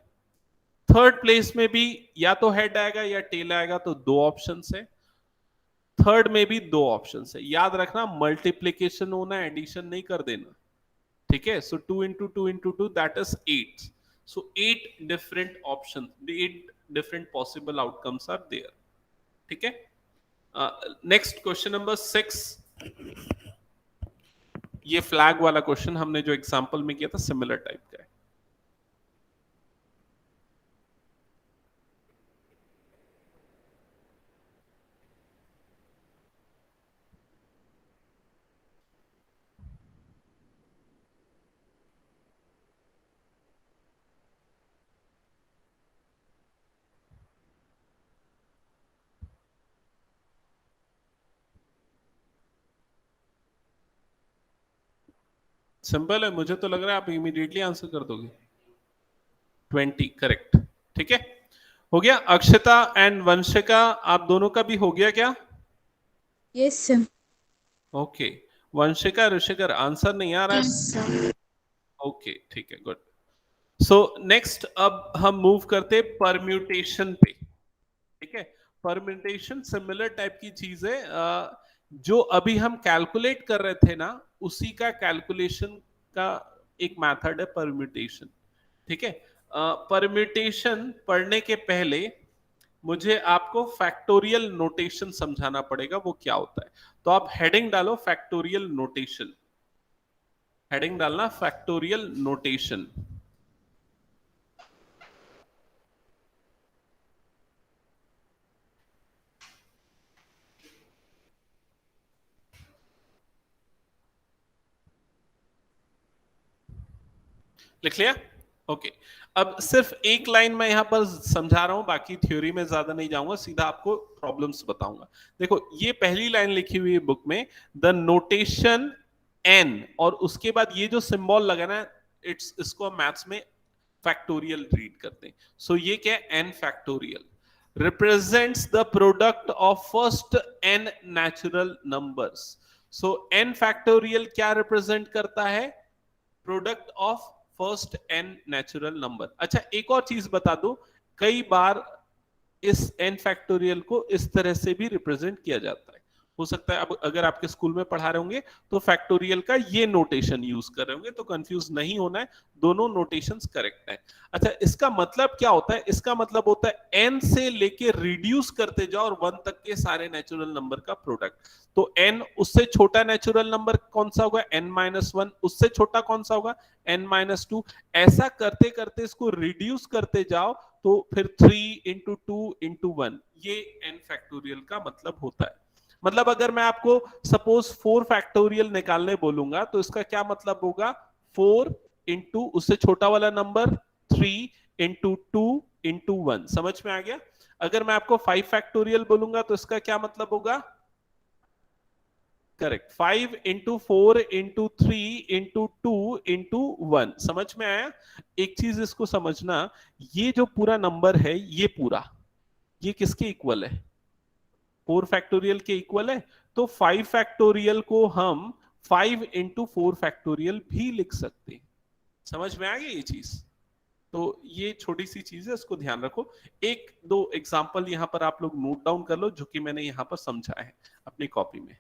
थर्ड प्लेस में भी या तो हेड आएगा या टेल आएगा, तो 2 ऑप्शन है। थर्ड में भी 2 ऑप्शन है। याद रखना, मल्टीप्लीकेशन होना, एडिशन नहीं कर देना। ठीक है, so 2 into 2 into 2 that is 8। So 8 different option, 8 different possible outcomes are there. ठीक है, नेक्स्ट क्वेश्चन नंबर 6। ये फ्लैग वाला क्वेश्चन हमने जो एग्जांपल में किया था सिमिलर टाइप का है। सिंपल है, मुझे तो लग रहा है आप इमीडिएटली आंसर कर दोगे। 20 करेक्ट। ठीक है, हो गया। अक्षता एंड वंशिका आप दोनों का भी हो गया क्या? Yes, sir. Okay, Vanshika Rishikar answer नहीं आ रहा है? Yes, sir. ओके ठीक है, गुड। सो नेक्स्ट अब हम मूव करते परम्यूटेशन पे। ठीक है, परम्यूटेशन सिमिलर टाइप की चीज है। जो अभी हम कैलकुलेट कर रहे थे ना, उसी का कैलकुलेशन का एक मेथड है परम्यूटेशन। ठीक है, परम्यूटेशन पढ़ने के पहले मुझे आपको फैक्टोरियल नोटेशन समझाना पड़ेगा, वो क्या होता है। तो आप हेडिंग डालो फैक्टोरियल नोटेशन, हेडिंग डालना फैक्टोरियल नोटेशन। लिख लिया? ओके, अब सिर्फ एक लाइन मैं यहां पर समझा रहा हूं, बाकी थ्योरी में ज्यादा नहीं जाऊंगा, सीधा आपको प्रॉब्लम्स बताऊंगा। देखो ये पहली लाइन लिखी हुई है बुक में, द नोटेशन एन, और उसके बाद ये जो सिंबल लगा ना, इट्स इसको हम मैथ्स में फैक्टोरियल रीड करते हैं। सो ये क्या है? N factorial represents the product of first n natural numbers. So n factorial क्या रिप्रेजेंट करता है? Product of first n natural number. अच्छा एक और चीज बता दो, कई बार इस एन फैक्टोरियल को इस तरह से भी रिप्रेजेंट किया जाता है। हो सकता है अब अगर आपके स्कूल में पढ़ा रहे होंगे तो फैक्टोरियल का ये नोटेशन यूज कर रहे होंगे, तो कंफ्यूज नहीं होना है, दोनों नोटेशंस करेक्ट है। अच्छा इसका मतलब क्या होता है? इसका मतलब होता है एन से लेके रिड्यूस करते जाओ और वन तक के सारे नेचुरल नंबर का प्रोडक्ट। तो एन, उससे छोटा नेचुरल नंबर कौन सा होगा? N minus one. उससे छोटा कौन सा होगा? N minus two. ऐसा करते करते इसको रिड्यूस करते जाओ, तो फिर 3 इंटू टू इंटू वन, ये एन फैक्टोरियल का मतलब होता है। मतलब अगर मैं आपको सपोज 4 फैक्टोरियल निकालने बोलूंगा, तो इसका क्या मतलब होगा? 4 इंटू उससे छोटा वाला number 3 into two into one. समझ में आ गया? अगर मैं आपको 5 फैक्टोरियल बोलूंगा तो इसका क्या मतलब होगा? Correct, 5 into 4 into 3 into two into one. समझ में आया? एक चीज इसको समझना, ये जो पूरा नंबर है, ये पूरा, ये किसके इक्वल है? 4 फैक्टोरियल के इक्वल है। तो 5 फैक्टोरियल को हम 5 इंटू 4 फैक्टोरियल भी लिख सकते हैं। समझ में आ गई ये चीज? तो ये छोटी सी चीज है, इसको ध्यान रखो। एक दो एग्जांपल यहां पर आप लोग नोट डाउन कर लो, जो कि मैंने यहां पर समझा है अपनी कॉपी में।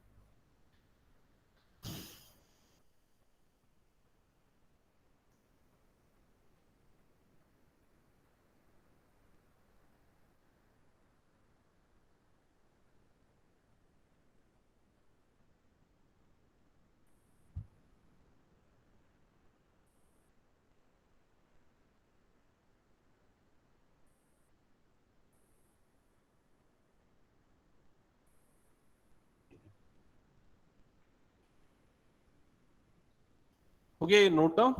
हो गया ये नोट डाउन?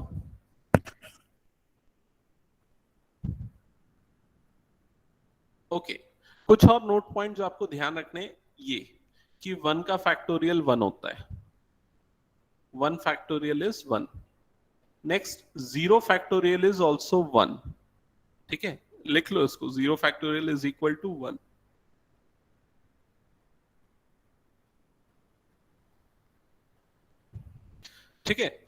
ओके, कुछ और नोट पॉइंट जो आपको ध्यान रखने, ये कि 1 का फैक्टोरियल 1 होता है, 1 factorial is 1। Next, 0 factorial is also 1। ठीक है, लिख लो इसको, 0 फैक्टोरियल इज इक्वल टू 1। ठीक है,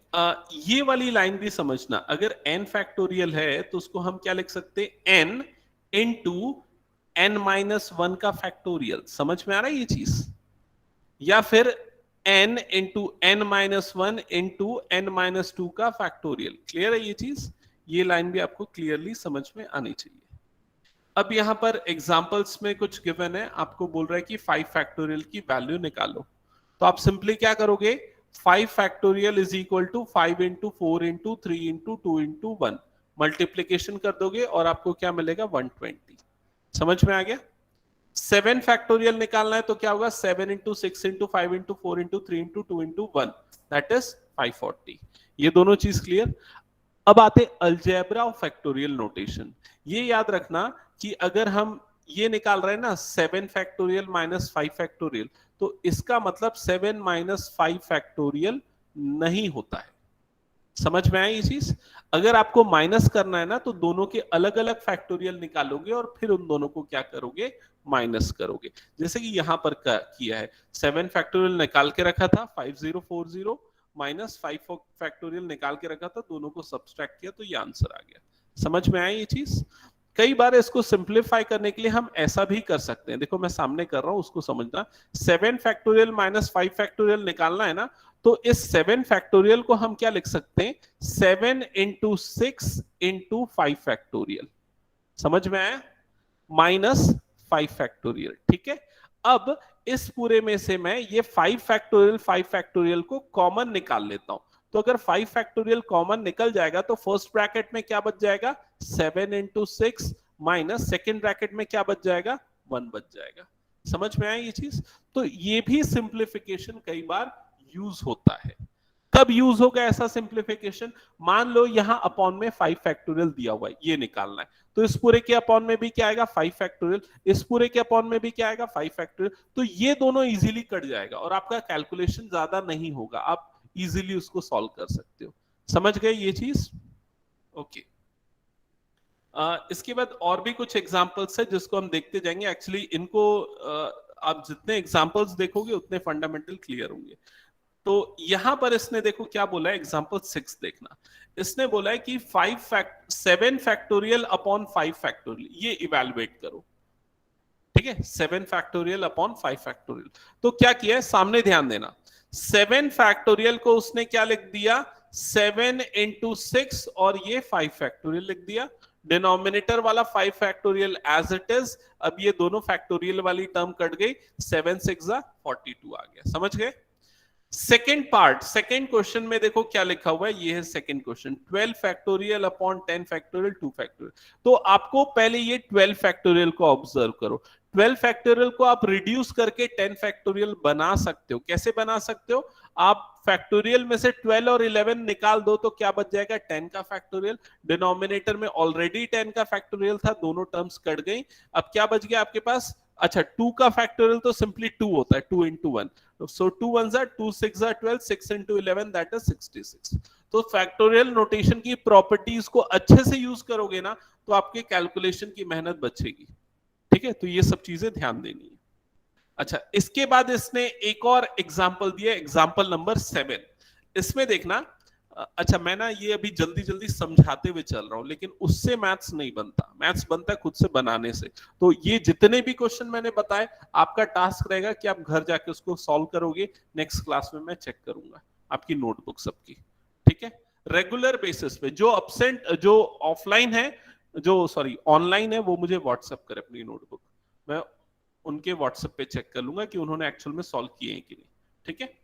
ये वाली लाइन भी समझना, अगर n फैक्टोरियल है तो उसको हम क्या लिख सकते हैं? n into n minus one का फैक्टोरियल। समझ में आ रहा है ये चीज? या फिर n into n minus one into n minus two का फैक्टोरियल। क्लियर है ये चीज? ये लाइन भी आपको क्लियरली समझ में आनी चाहिए। अब यहां पर एग्जांपल्स में कुछ गिवन है, आपको बोल रहा है कि 5 फैक्टोरियल की वैल्यू निकालो। तो आप सिंपली क्या करोगे? 5 factorial is equal to 5 into 4 into 3 into 2 into 1, multiplication कर दोगे और आपको क्या मिलेगा? 120। समझ में आ गया? 7 फैक्टोरियल निकालना है तो क्या होगा? 7 into 6 into 5 into 4 into 3 into 2 into 1, that is 540। ये दोनों चीज क्लियर? अब आते अलजेब्रा ऑफ फैक्टोरियल नोटेशन। ये याद रखना कि अगर हम ये निकाल रहे हैं ना 7 फैक्टोरियल माइनस 5 फैक्टोरियल, तो इसका मतलब 7 माइनस 5 फैक्टोरियल नहीं होता है। समझ में आई ये चीज? अगर आपको माइनस करना है ना तो दोनों के अलग अलग फैक्टोरियल निकालोगे और फिर उन दोनों को क्या करोगे, माइनस करोगे। जैसे कि यहां पर किया है, 7 फैक्टोरियल निकाल के रखा था 5040 माइनस 5 फैक्टोरियल निकाल के रखा था, दोनों को सब्सट्रैक्ट किया तो ये आंसर आ गया। समझ में आई ये चीज? कई बार इसको सिंप्लीफाई करने के लिए हम ऐसा भी कर सकते हैं, देखो मैं सामने कर रहा हूं उसको समझना। 7 फैक्टोरियल माइनस 5 फैक्टोरियल निकालना है ना, तो इस 7 फैक्टोरियल को हम क्या लिख सकते हैं, 7 इंटू 6 इंटू 5 फैक्टोरियल। समझ में आया? माइनस 5 फैक्टोरियल, ठीक है। अब इस पूरे में से मैं ये 5 फैक्टोरियल को कॉमन निकाल लेता हूं। तो अगर 5 फैक्टोरियल कॉमन निकल जाएगा तो फर्स्ट ब्रैकेट में क्या बच जाएगा, 7 इंटू 6 माइनस सेकेंड ब्रैकेट में क्या बच जाएगा, 1 बच जाएगा। समझ में आई ये चीज? तो ये भी सिंप्लीफिकेशन कई बार यूज होता है। कब यूज होगा ऐसा सिंप्लीफिकेशन, मान लो यहां अपॉन में 5 फैक्टोरियल दिया हुआ है, ये निकालना है, तो इस पूरे के अपॉन में भी क्या आएगा, 5 फैक्टोरियल, इस पूरे के अपॉन में भी क्या आएगा, 5 फैक्टोरियल। तो ये दोनों इजीली कट जाएगा और आपका कैलकुलेशन ज्यादा नहीं होगा, आप इजीली उसको सॉल्व कर सकते हो। समझ गए ये चीज? ओके। इसके बाद और भी कुछ एग्जांपल्स है जिसको हम देखते जाएंगे। एक्चुअली इनको आप जितने एग्जांपल्स देखोगे उतने फंडामेंटल क्लियर होंगे। तो यहां पर इसने देखो क्या बोला है, एग्जांपल 6 देखना। इसने बोला है कि 7 फैक्टोरियल अपॉन 5 फैक्टोरियल, ये इवेलुएट करो। ठीक है, 7 फैक्टोरियल अपॉन 5 फैक्टोरियल। तो क्या किया है, सामने ध्यान देना। 7 फैक्टोरियल को उसने क्या लिख दिया, 7 इंटू 6 और ये 5 फैक्टोरियल लिख दिया। डिनोमिनेटर वाला 5 फैक्टोरियल एज इट इज। अब ये दोनों फैक्टोरियल वाली टर्म कट गई, 7 6 42 आ गया। समझ गए? सेकेंड पार्ट, सेकेंड क्वेश्चन में देखो क्या लिखा हुआ है, ये है second question, 12 factorial upon 10 factorial 2 factorial. तो आपको पहले ये 12 फैक्टोरियल को ऑब्जर्व करो। 12 फैक्टोरियल को आप रिड्यूस करके 10 फैक्टोरियल बना सकते हो। कैसे बना सकते हो, आप फैक्टोरियल में से 12 और 11 निकाल दो तो क्या बच जाएगा, 10 का फैक्टोरियल। डिनोमिनेटर में ऑलरेडी 10 का फैक्टोरियल था, दोनों टर्म्स कट गई। अब क्या बच गया आपके पास, अच्छा 2 का फैक्टोरियल तो सिंपली 2 होता है, 2 into 1। So 2 1s are 2 6 are 12, 6 into 11 that is 66। तो फैक्टोरियल नोटेशन की प्रॉपर्टीज को अच्छे से यूज करोगे ना तो आपके कैलकुलेशन की मेहनत बचेगी। ठीक है, तो ये सब चीजें ध्यान देनी है। अच्छा, इसके बाद इसने एक और एग्जाम्पल दिया, एग्जाम्पल नंबर 7। इसमें देखना, अच्छा मैं ना ये अभी जल्दी जल्दी समझाते हुए चल रहा हूं, लेकिन उससे मैथ्स नहीं बनता, मैथ्स बनता है खुद से बनाने से। तो ये जितने भी क्वेश्चन मैंने बताए, आपका टास्क रहेगा कि आप घर जाके उसको सॉल्व करोगे। नेक्स्ट क्लास में मैं चेक करूंगा आपकी नोटबुक सबकी। ठीक है, रेगुलर बेसिस पे जो अपसेंट, जो ऑफलाइन है, जो सॉरी ऑनलाइन है, वो मुझे व्हाट्सएप करे अपनी नोटबुक, मैं उनके व्हाट्सएप पे चेक कर लूंगा कि उन्होंने एक्चुअल में सॉल्व किए हैं कि नहीं। ठीक है,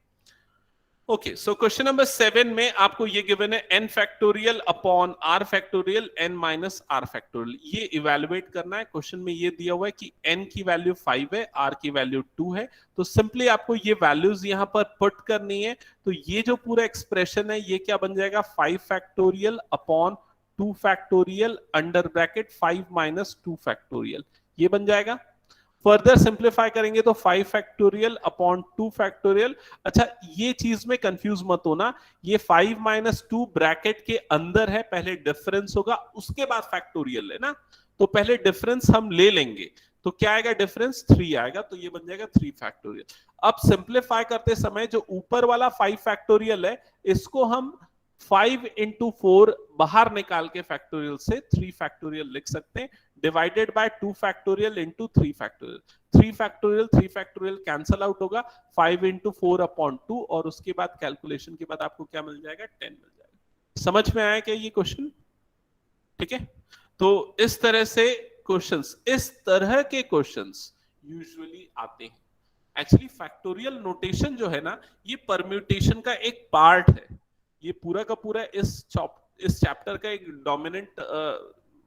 ओके। सो क्वेश्चन नंबर 7 में आपको ये गिवन है n factorial upon r factorial n minus r factorial, ये इवेलुएट करना है। क्वेश्चन में ये दिया हुआ है कि n की वैल्यू 5 है, r की वैल्यू 2 है। तो सिंपली आपको ये वैल्यूज यहां पर पुट करनी है। तो ये जो पूरा एक्सप्रेशन है ये क्या बन जाएगा, 5 factorial upon 2 factorial under bracket 5 minus 2 factorial, ये बन जाएगा। फर्दर सिंप्लीफाई करेंगे तो 5 फैक्टोरियल अपॉन 2 फैक्टोरियल। अच्छा ये चीज में कंफ्यूज मत होना, ये 5 माइनस 2 ब्रैकेट के अंदर है, पहले डिफरेंस होगा उसके बाद फैक्टोरियल है ना। तो पहले डिफरेंस हम ले लेंगे, तो क्या आएगा डिफरेंस, 3 आएगा, तो ये बन जाएगा 3 फैक्टोरियल। अब सिंप्लीफाई करते समय जो ऊपर वाला 5 फैक्टोरियल है, इसको हम 5 इंटू 4 बाहर निकाल के फैक्टोरियल से 3 फैक्टोरियल लिख सकते हैं, divided by 2 factorial into 3 factorial. 3 factorial cancel out होगा, 5 इंटू 4 अपॉन 2, और उसके बाद कैलकुलेशन के बाद आपको क्या मिल जाएगा, 10 मिल जाएगा। समझ में आया क्या ये क्वेश्चन? ठीक है, तो इस तरह से क्वेश्चंस, इस तरह के क्वेश्चंस यूजुअली आते हैं। एक्चुअली फैक्टोरियल नोटेशन जो है ना, ये परम्यूटेशन का एक पार्ट है। ये पूरा का पूरा इस चैप्टर का एक डोमिनेंट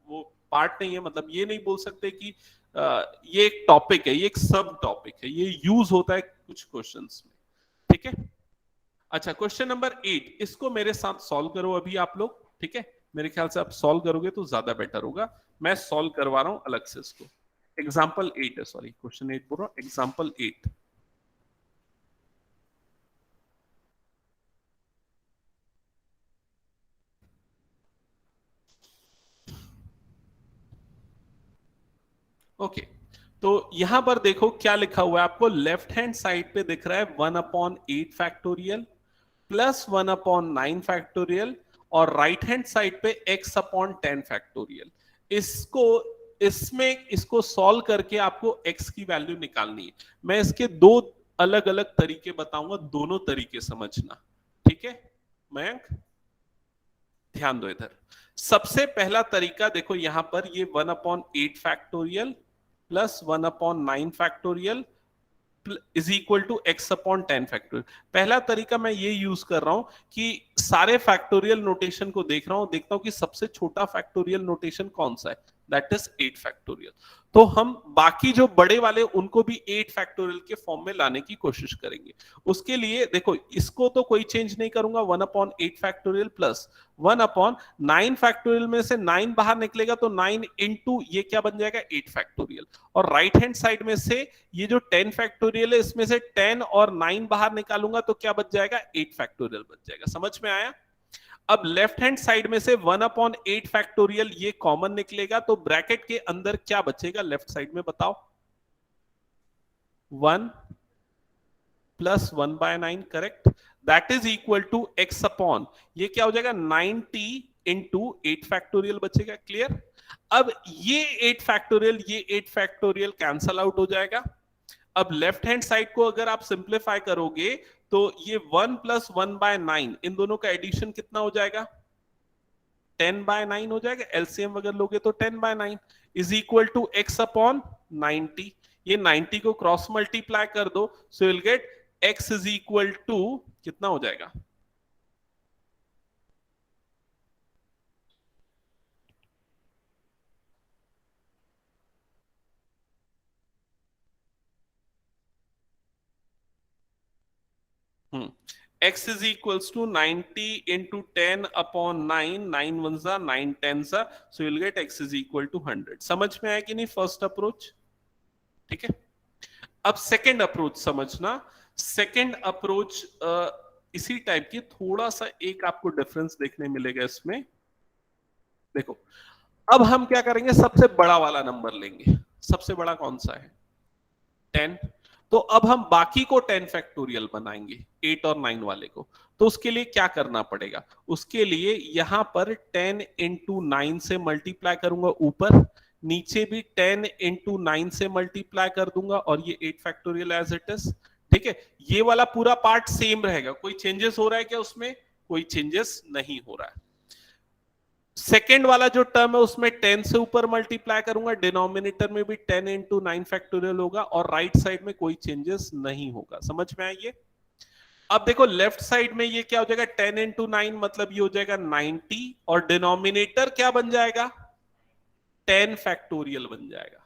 वो पार्ट नहीं है, मतलब ये नहीं बोल सकते कि ये एक टॉपिक है, ये एक सब टॉपिक है, ये यूज होता है कुछ क्वेश्चंस में। ठीक है, अच्छा क्वेश्चन नंबर 8, इसको मेरे साथ सॉल्व करो अभी आप लोग। ठीक है, मेरे ख्याल से आप सॉल्व करोगे तो ज्यादा बेटर होगा, मैं सॉल्व करवा रहा हूं अलग से इसको। एग्जाम्पल 8 है, सॉरी क्वेश्चन 8 बोल रहा हूं, एग्जाम्पल 8। ओके, तो यहां पर देखो क्या लिखा हुआ है आपको, लेफ्ट हैंड साइड पे दिख रहा है 1/8 फैक्टोरियल प्लस 1/9 फैक्टोरियल, और राइट हैंड साइड पे x/10 फैक्टोरियल। इसको इसमें इसको सॉल्व करके आपको x की वैल्यू निकालनी है। मैं इसके दो अलग अलग तरीके बताऊंगा, दोनों तरीके समझना, ठीक है मयंक? ध्यान दो इधर। सबसे पहला तरीका देखो, यहां पर ये 1/8 factorial plus 1/9 factorial is equal to x/10 factorial. पहला तरीका मैं ये यूज कर रहा हूं कि सारे फैक्टोरियल नोटेशन को देख रहा हूं, देखता हूं कि सबसे छोटा फैक्टोरियल नोटेशन कौन सा है, दैट इज 8 फैक्टोरियल। तो हम बाकी जो बड़े वाले उनको भी 8 फैक्टोरियल के फॉर्म में लाने की कोशिश करेंगे। उसके लिए देखो, इसको तो कोई चेंज नहीं करूंगा, 1/8 फैक्टोरियल प्लस 1/9 फैक्टोरियल में से 9 बाहर निकलेगा तो 9 इंटू ये क्या बन जाएगा, 8 फैक्टोरियल। और राइट हैंड साइड में से ये जो 10 फैक्टोरियल है, इसमें से 10 और 9 बाहर निकालूंगा तो क्या बच जाएगा, 8 फैक्टोरियल बच जाएगा। समझ में आया? अब लेफ्ट हैंड साइड में से 1/8 फैक्टोरियल ये कॉमन निकलेगा, तो ब्रैकेट के अंदर क्या बचेगा लेफ्ट साइड में, बताओ? 1 plus 1/9, correct, that is equal to x upon, ये क्या हो जाएगा, 90 इंटू 8 फैक्टोरियल बचेगा। क्लियर? अब ये 8 फैक्टोरियल ये 8 फैक्टोरियल कैंसल आउट हो जाएगा। अब लेफ्ट हैंड साइड को अगर आप सिंप्लीफाई करोगे तो ये 1 प्लस 1/9, इन दोनों का एडिशन कितना हो जाएगा, 10/9 हो जाएगा। एलसीएम अगर लोगे तो 10/9 is equal to x upon 90। ये 90 को क्रॉस मल्टीप्लाई कर दो, so will get x is equal to कितना हो जाएगा, x is equals to 90 into 10 upon 9, 9 ones are 9 tens are, so you'll get x is equal to 100। समझ में आया कि नहीं फर्स्ट अप्रोच? ठीक है, अब सेकंड अप्रोच समझना। सेकंड अप्रोच इसी टाइप की, थोड़ा सा एक आपको डिफरेंस देखने मिलेगा इसमें। देखो, अब हम क्या करेंगे, सबसे बड़ा वाला नंबर लेंगे। सबसे बड़ा कौन सा है, 10। तो अब हम बाकी को 10 फैक्टोरियल बनाएंगे, 8 और 9 वाले को। तो उसके लिए क्या करना पड़ेगा, उसके लिए यहां पर 10 इंटू 9 से मल्टीप्लाई करूंगा ऊपर, नीचे भी 10 इंटू 9 से मल्टीप्लाई कर दूंगा, और ये 8 फैक्टोरियल एज इट इज। ठीक है, ये वाला पूरा पार्ट सेम रहेगा। कोई चेंजेस हो रहा है क्या उसमें? कोई चेंजेस नहीं हो रहा है। सेकेंड वाला जो टर्म है उसमें 10 से ऊपर मल्टीप्लाई करूंगा, डिनोमिनेटर में भी 10 इंटू 9 फैक्टोरियल होगा, और राइट साइड में कोई चेंजेस नहीं होगा। समझ में आया ये? अब देखो लेफ्ट साइड में ये क्या हो जाएगा, 10 इंटू 9 मतलब ये हो जाएगा 90, और डिनोमिनेटर क्या बन जाएगा, 10 फैक्टोरियल बन जाएगा।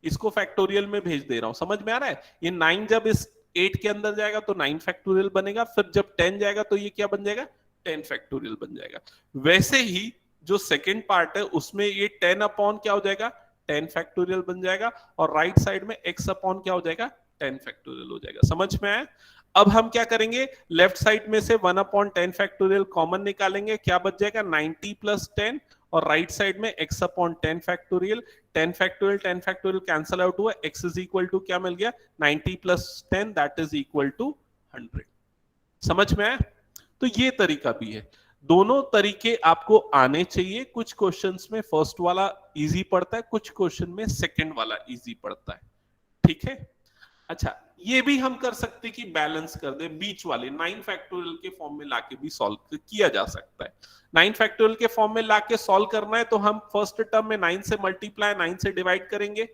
इसको फैक्टोरियल में भेज दे रहा हूं, समझ में आ रहा है? ये 9 जब इस 8 के अंदर जाएगा तो 9 फैक्टोरियल बनेगा, फिर जब 10 जाएगा तो ये क्या बन जाएगा, 10 फैक्टोरियल बन जाएगा। वैसे ही जो सेकंड पार्ट है उसमें ये 10 अपॉन क्या हो जाएगा, 10 फैक्टोरियल बन जाएगा, और राइट साइड में x अपॉन क्या हो जाएगा, 10 फैक्टोरियल हो जाएगा। समझ में आया? अब हम क्या करेंगे, लेफ्ट साइड में से 1/10 फैक्टोरियल कॉमन निकालेंगे, क्या बच जाएगा, 90 प्लस 10, और राइट साइड में x upon 10 factorial. 10 factorial cancel out हुआ, x इज इक्वल टू क्या मिल गया, 90 plus 10 that is equal to 100। समझ में आया? तो ये तरीका भी है। दोनों तरीके आपको आने चाहिए। कुछ क्वेश्चंस में फर्स्ट वाला इजी पड़ता है, कुछ क्वेश्चन में सेकंड वाला इजी पड़ता है। ठीक है, अच्छा ये भी हम कर सकते कि बैलेंस कर दे, बीच वाले 9 फैक्टोरियल के फॉर्म में लाके भी सॉल्व किया जा सकता है। 9 फैक्टोरियल के फॉर्म में लाके सॉल्व करना है तो हम फर्स्ट टर्म में 9 से मल्टीप्लाई 9 से डिवाइड करेंगे।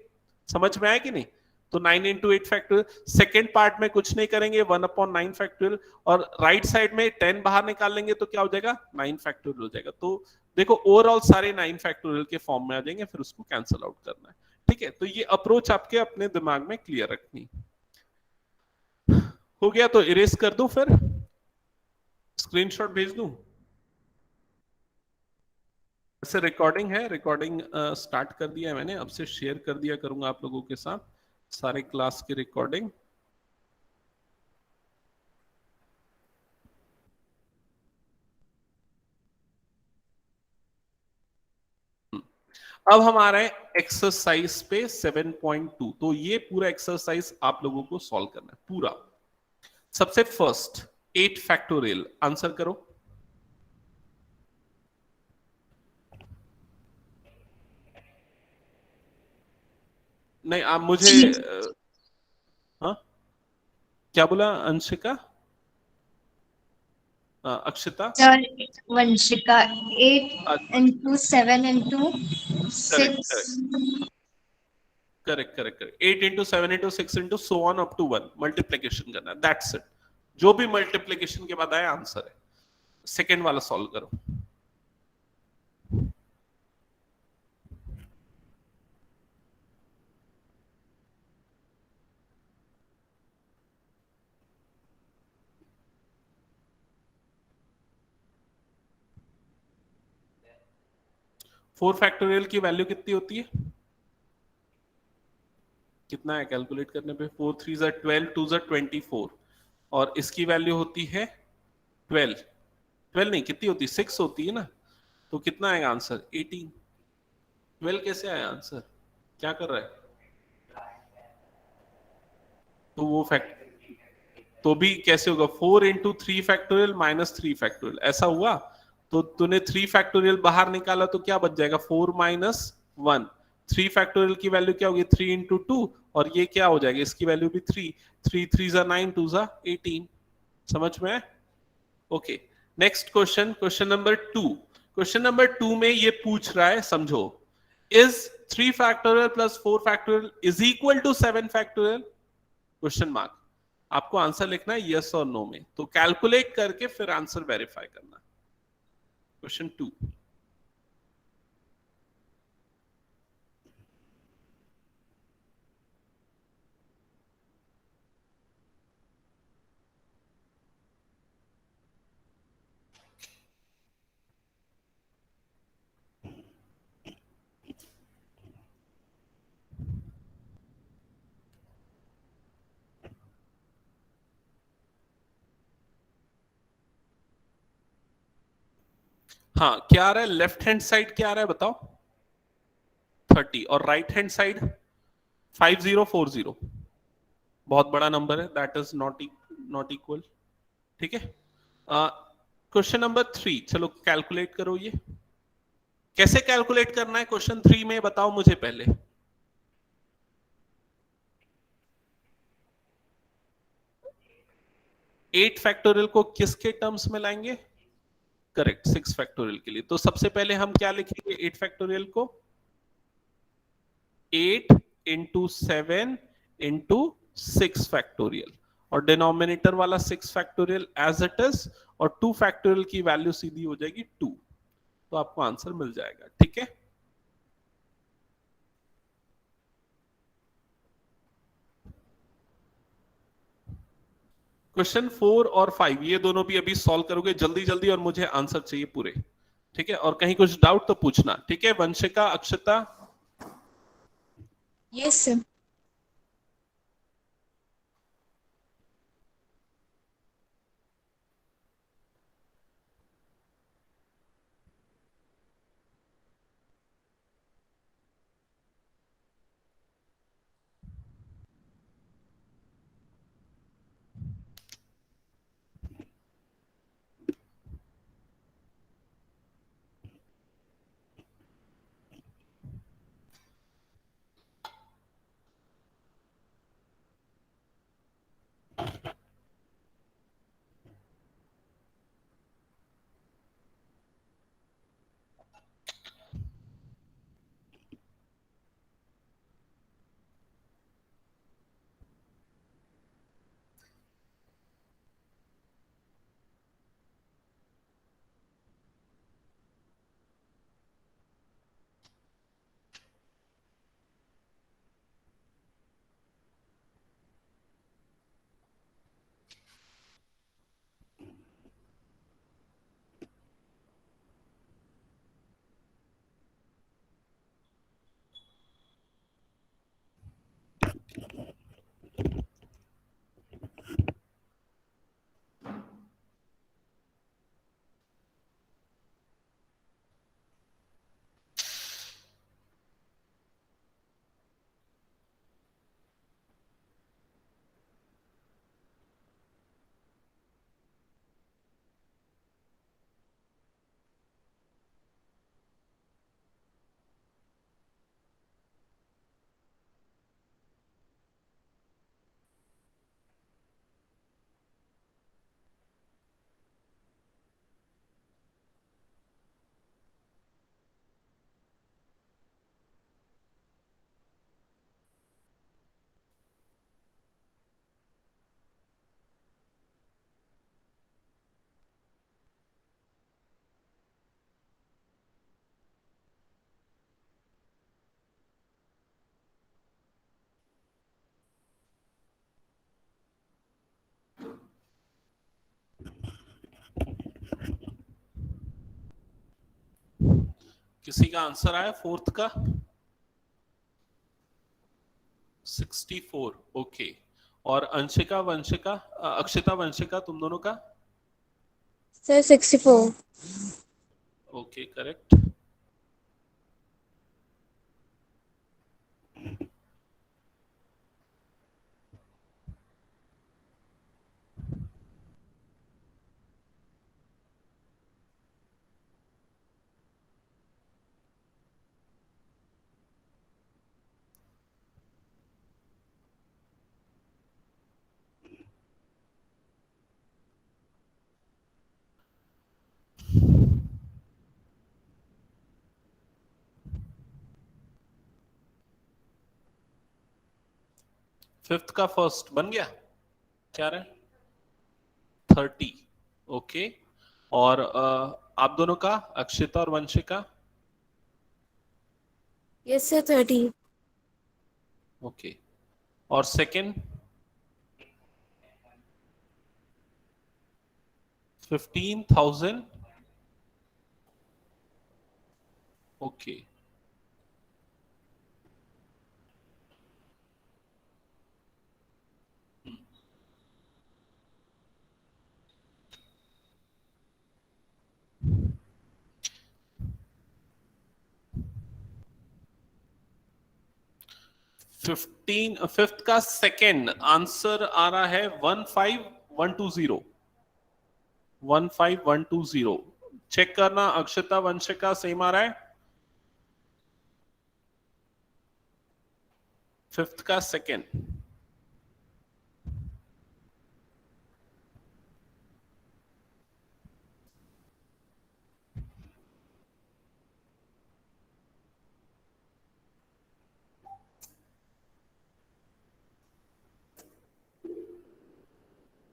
समझ में आया कि नहीं? तो 9 इंटू 8 फैक्टोरियल। सेकेंड पार्ट में कुछ नहीं करेंगे, 1/9 फैक्टोरियल, और राइट साइड में 10 बाहर निकाल लेंगे तो क्या हो जाएगा, 9 फैक्टोरियल हो जाएगा। तो देखो ओवरऑल सारे 9 फैक्टोरियल के फॉर्म में आ जाएंगे, फिर उसको कैंसल आउट करना है। ठीक है, तो ये अप्रोच आपके अपने दिमाग में क्लियर रखनी। हो गया तो इरेज कर दूं, फिर स्क्रीनशॉट भेज दूं? ऐसे रिकॉर्डिंग है, रिकॉर्डिंग स्टार्ट कर दिया है मैंने, अब से शेयर कर दिया करूंगा आप लोगों के साथ सारे क्लास की रिकॉर्डिंग। अब हमारा है एक्सरसाइज पे 7.2। तो ये पूरा एक्सरसाइज आप लोगों को सॉल्व करना है पूरा। सबसे फर्स्ट 8 फैक्टोरियल आंसर करो। नहीं आप मुझे हाँ क्या बोला Anshika? Akshita? Sir Vanshika 8 into 7 into correct 6 correct correct correct correct 8 into 7 into 6 into so on up to 1 multiplication करना है, दैट्स इट। जो भी मल्टीप्लीकेशन के बाद आया आंसर है। सेकेंड वाला सॉल्व करो। फोर फैक्टोरियल की वैल्यू कितनी होती है? कितना है कैलकुलेट करने पे? 4 3 ज़ा 12 2 ज़ा 24 और इसकी वैल्यू होती है 12। 12 नहीं कितनी होती है? 6 होती है ना। तो कितना आएगा आंसर? 18। 12 कैसे आया आंसर? क्या कर रहा है? तो वो फैक्ट तो भी कैसे होगा? 4 इंटू 3 फैक्टोरियल माइनस 3 फैक्टोरियल ऐसा हुआ। तो तूने 3 फैक्टोरियल बाहर निकाला तो क्या बच जाएगा? 4 माइनस 1। 3 फैक्टोरियल की वैल्यू क्या होगी? 3 इंटू 2 और ये क्या हो जाएगा? इसकी वैल्यू भी 3। 3 3 ज़ा 9 2 ज़ा 18। समझ में? Okay next question, question number 2। Question number 2 में ये पूछ रहा है, समझो, is 3 factorial plus 4 factorial is equal to 7 factorial? Question mark. आपको आंसर लिखना है यस और नो में, तो कैलकुलेट करके फिर आंसर वेरीफाई करना। क्वेश्चन 2। हाँ क्या आ रहा है? लेफ्ट हैंड साइड क्या आ रहा है बताओ? 30 और राइट हैंड साइड 5040। बहुत बड़ा नंबर है, दैट इज नॉट इक्वल। ठीक है। क्वेश्चन नंबर 3, चलो कैलकुलेट करो। ये कैसे कैलकुलेट करना है क्वेश्चन 3 में बताओ मुझे पहले। 8 फैक्टोरियल को किसके टर्म्स में लाएंगे? करेक्ट 6 फैक्टोरियल के लिए। तो सबसे पहले हम क्या लिखेंगे 8 फैक्टोरियल को? 8 इंटू 7 इंटू 6 फैक्टोरियल और डिनोमिनेटर वाला 6 फैक्टोरियल एज इट इज और 2 फैक्टोरियल की वैल्यू सीधी हो जाएगी 2। तो आपको आंसर मिल जाएगा। ठीक है। क्वेश्चन 4 और 5 ये दोनों भी अभी सॉल्व करोगे जल्दी जल्दी और मुझे आंसर चाहिए पूरे। ठीक है। और कहीं कुछ डाउट तो पूछना। ठीक है वंशिका, अक्षता? Yes, sir. किसी का आंसर आया फोर्थ का? 64, ओके। और अंशिका वंशिका, अक्षिता वंशिका, तुम दोनों का? सर 64। Okay, correct. फिफ्थ का फर्स्ट बन गया? क्या रहा? 30, ओके। और आप दोनों का, अक्षिता और वंशिका? Yes sir 30। ओके। और सेकंड? 15,000, ओके। फिफ्थ का सेकंड आंसर आ रहा है 15,120। 15,120 चेक करना, अक्षता वंशिका सेम आ रहा है? फिफ्थ का सेकंड।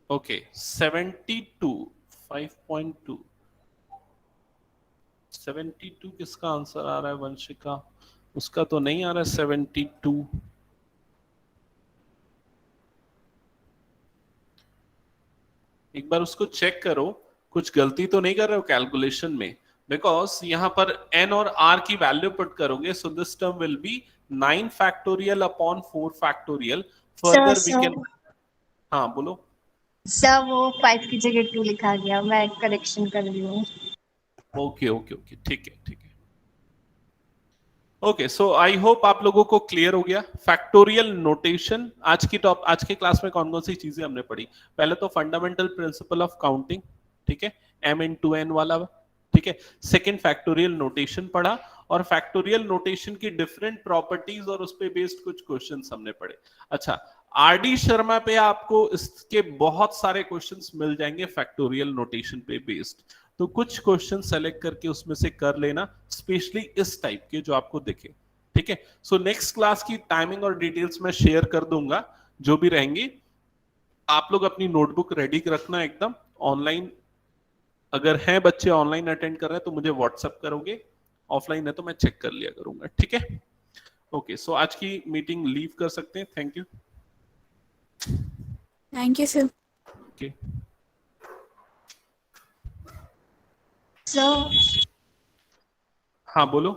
ओके, 72, 5.2। 72 किसका आंसर आ रहा है वंशिका? उसका तो नहीं आ रहा है 72। एक बार उसको चेक करो, कुछ गलती तो नहीं कर रहे हो कैलकुलेशन में? बिकॉज यहां पर n और r की वैल्यू पुट करोगे, so this term will be 9 factorial upon 4 factorial. Sir further we sir can, हाँ बोलो। सर वो 5 की जगह 2 लिखा गया, मैं करेक्शन कर रही हूँ। ओके ओके ओके, ठीक है ठीक है। ओके, सो आई होप आप लोगों को क्लियर हो गया फैक्टोरियल नोटेशन। आज की क्लास में कौन कौन सी चीजें हमने पढ़ी? पहले तो फंडामेंटल प्रिंसिपल ऑफ काउंटिंग, ठीक है, m×n वाला, ठीक है। सेकंड फैक्टोरियल नोटेशन पढ़ा, और फैक्टोरियल नोटेशन की डिफरेंट प्रॉपर्टीज और उस पे बेस्ड कुछ क्वेश्चंस हमने पढ़े। अच्छा, आरडी शर्मा पे आपको इसके बहुत सारे क्वेश्चंस मिल जाएंगे फैक्टोरियल नोटेशन पे बेस्ड, तो कुछ क्वेश्चन सेलेक्ट करके उसमें से कर लेना, स्पेशली इस टाइप के जो आपको दिखे, ठीक है। सो नेक्स्ट क्लास की टाइमिंग और डिटेल्स मैं शेयर कर दूंगा, जो भी रहेंगी। आप लोग अपनी नोटबुक रेडी रखना एकदम। ऑनलाइन अगर हैं बच्चे ऑनलाइन अटेंड कर रहे हैं तो मुझे व्हाट्सएप करोगे, ऑफलाइन है तो मैं चेक कर लिया करूंगा, ठीक है। ओके, सो आज की मीटिंग लीव कर सकते हैं। Thank you. Thank you sir. Okay, sir हाँ बोलो।